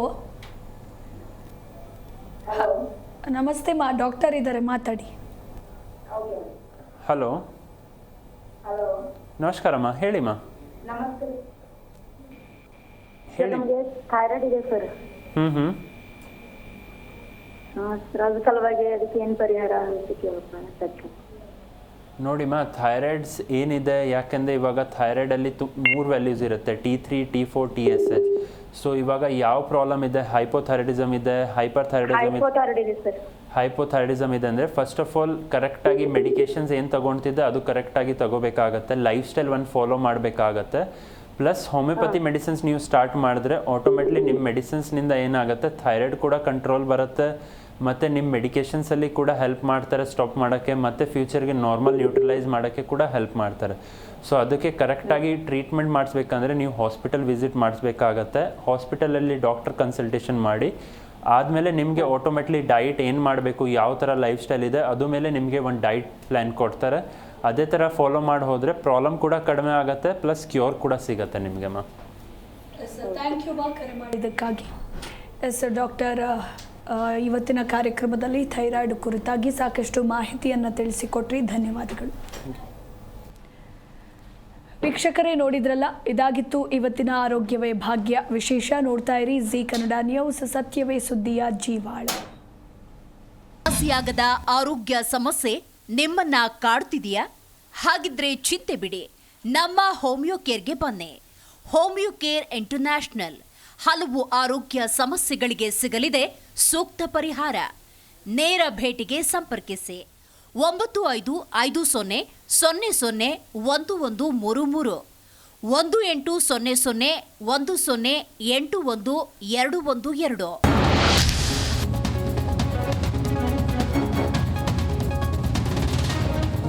ನಮಸ್ತೆ ಡಾಕ್ಟರ್ ಇದ್ದಾರೆ, ಮಾತಾಡಿ. ಹಲೋ, ನಮಸ್ಕಾರಮ್ಮ, ಹೇಳಿಮ್ಮ. ಹೇಳಿ. ಥೈರಾಯ್ಡ್ ಇದೆ ಸರ್. ಸರ್ ಅದ್ರ ಸಲುವಾಗಿ ಅದಕ್ಕೆ ಏನು ಪರಿಹಾರ ಅಂತ ಕೇಳ್ಬೇಕು. ನೋಡಿಮ್ಮ, ಥೈರಾಯ್ಡ್ಸ್ ಏನಿದೆ, ಯಾಕೆಂದರೆ ಇವಾಗ ಥೈರಾಯ್ಡಲ್ಲಿ 3 ವ್ಯಾಲ್ಯೂಸ್ ಇರುತ್ತೆ, T3, T4, TSH. ಸೊ ಇವಾಗ ಯಾವ ಪ್ರಾಬ್ಲಮ್ ಇದೆ, ಹೈಪೋಥೈರಾಯ್ಡಿಸಮ್ ಇದೆ, ಹೈಪೋಥೈರಾಯ್ಡಿಸಮ್ ಇದೆ ಅಂದರೆ ಫಸ್ಟ್ ಆಫ್ ಆಲ್ ಕರೆಕ್ಟಾಗಿ ಮೆಡಿಕೇಶನ್ಸ್ ಏನು ತೊಗೊಳ್ತಿದ್ದೆ ಅದು ಕರೆಕ್ಟಾಗಿ ತಗೋಬೇಕಾಗತ್ತೆ, ಲೈಫ್ ಸ್ಟೈಲ್ ಒಂದು ಫಾಲೋ ಮಾಡಬೇಕಾಗತ್ತೆ. ಪ್ಲಸ್ ಹೋಮಿಯೋಪತಿ ಮೆಡಿಸಿನ್ಸ್ ನೀವು ಸ್ಟಾರ್ಟ್ ಮಾಡಿದ್ರೆ ಆಟೋಮೆಟ್ಲಿ ನಿಮ್ಮ ಮೆಡಿಸಿನ್ಸ್ನಿಂದ ಏನಾಗುತ್ತೆ, ಥೈರಾಯ್ಡ್ ಕೂಡ ಕಂಟ್ರೋಲ್ ಬರುತ್ತೆ, ಮತ್ತು ನಿಮ್ಮ ಮೆಡಿಕೇಷನ್ಸಲ್ಲಿ ಕೂಡ ಹೆಲ್ಪ್ ಮಾಡ್ತಾರೆ ಸ್ಟಾಪ್ ಮಾಡೋಕ್ಕೆ, ಮತ್ತು ಫ್ಯೂಚರ್ಗೆ ನಾರ್ಮಲ್ ನ್ಯೂಟ್ರಲೈಸ್ ಮಾಡೋಕ್ಕೆ ಕೂಡ ಹೆಲ್ಪ್ ಮಾಡ್ತಾರೆ. ಸೊ ಅದಕ್ಕೆ ಕರೆಕ್ಟಾಗಿ ಟ್ರೀಟ್ಮೆಂಟ್ ಮಾಡಿಸ್ಬೇಕಂದ್ರೆ ನೀವು ಹಾಸ್ಪಿಟಲ್ ವಿಸಿಟ್ ಮಾಡಿಸ್ಬೇಕಾಗತ್ತೆ. ಹಾಸ್ಪಿಟಲಲ್ಲಿ ಡಾಕ್ಟರ್ ಕನ್ಸಲ್ಟೇಷನ್ ಮಾಡಿ ಆದಮೇಲೆ ನಿಮಗೆ ಆಟೋಮೆಟ್ಲಿ ಡೈಟ್ ಏನು ಮಾಡಬೇಕು, ಯಾವ ಥರ ಲೈಫ್ ಸ್ಟೈಲ್ ಇದೆ ಅದು ಮೇಲೆ ನಿಮಗೆ ಒಂದು ಡೈಟ್ ಪ್ಲ್ಯಾನ್ ಕೊಡ್ತಾರೆ. ಅದೇ ಥರ ಫಾಲೋ ಮಾಡಿ ಹೋದರೆ ಪ್ರಾಬ್ಲಮ್ ಕೂಡ ಕಡಿಮೆ ಆಗುತ್ತೆ, ಪ್ಲಸ್ ಕ್ಯೂರ್ ಕೂಡ ಸಿಗುತ್ತೆ ನಿಮಗೆ. ಥ್ಯಾಂಕ್ ಯು ಕರೆ ಮಾಡಿದ್ದಕ್ಕಾಗಿ. ಎಸ್ ಡಾಕ್ಟರ್, ಇವತ್ತಿನ ಕಾರ್ಯಕ್ರಮದಲ್ಲಿ ಥೈರಾಯ್ಡ್ ಕುರಿತಾಗಿ ಸಾಕಷ್ಟು ಮಾಹಿತಿಯನ್ನು ತಿಳಿಸಿಕೊಟ್ರಿ, ಧನ್ಯವಾದಗಳು. ವೀಕ್ಷಕರೇ, ನೋಡಿದ್ರಲ್ಲ, ಇದಾಗಿತ್ತು ಇವತ್ತಿನ ಆರೋಗ್ಯವೇ ಭಾಗ್ಯ ವಿಶೇಷ. ನೋಡ್ತಾ ಇರಿ ಜಿ ಕನ್ನಡ ನ್ಯೂಸ್, ಸತ್ಯವೇ ಸುದ್ದಿಯ ಜೀವಾಳ. ವಾಸಿಯಾಗದ ಆರೋಗ್ಯ ಸಮಸ್ಯೆ ನಿಮ್ಮನ್ನ ಕಾಡ್ತಿದೆಯಾ? ಹಾಗಿದ್ರೆ ಚಿಂತೆ ಬಿಡಿ, ನಮ್ಮ ಹೋಮಿಯೋ ಕೇರ್ಗೆ ಬನ್ನಿ. ಹೋಮಿಯೋ ಕೇರ್ ಇಂಟರ್ನ್ಯಾಷನಲ್ ಹಲವು ಆರೋಗ್ಯ ಸಮಸ್ಯೆಗಳಿಗೆ ಸಿಗಲಿದೆ ಸೂಕ್ತ ಪರಿಹಾರ. ನೇರ ಭೇಟಿಗೆ ಸಂಪರ್ಕಿಸಿ 9550 00 1133 1800 10 81 212.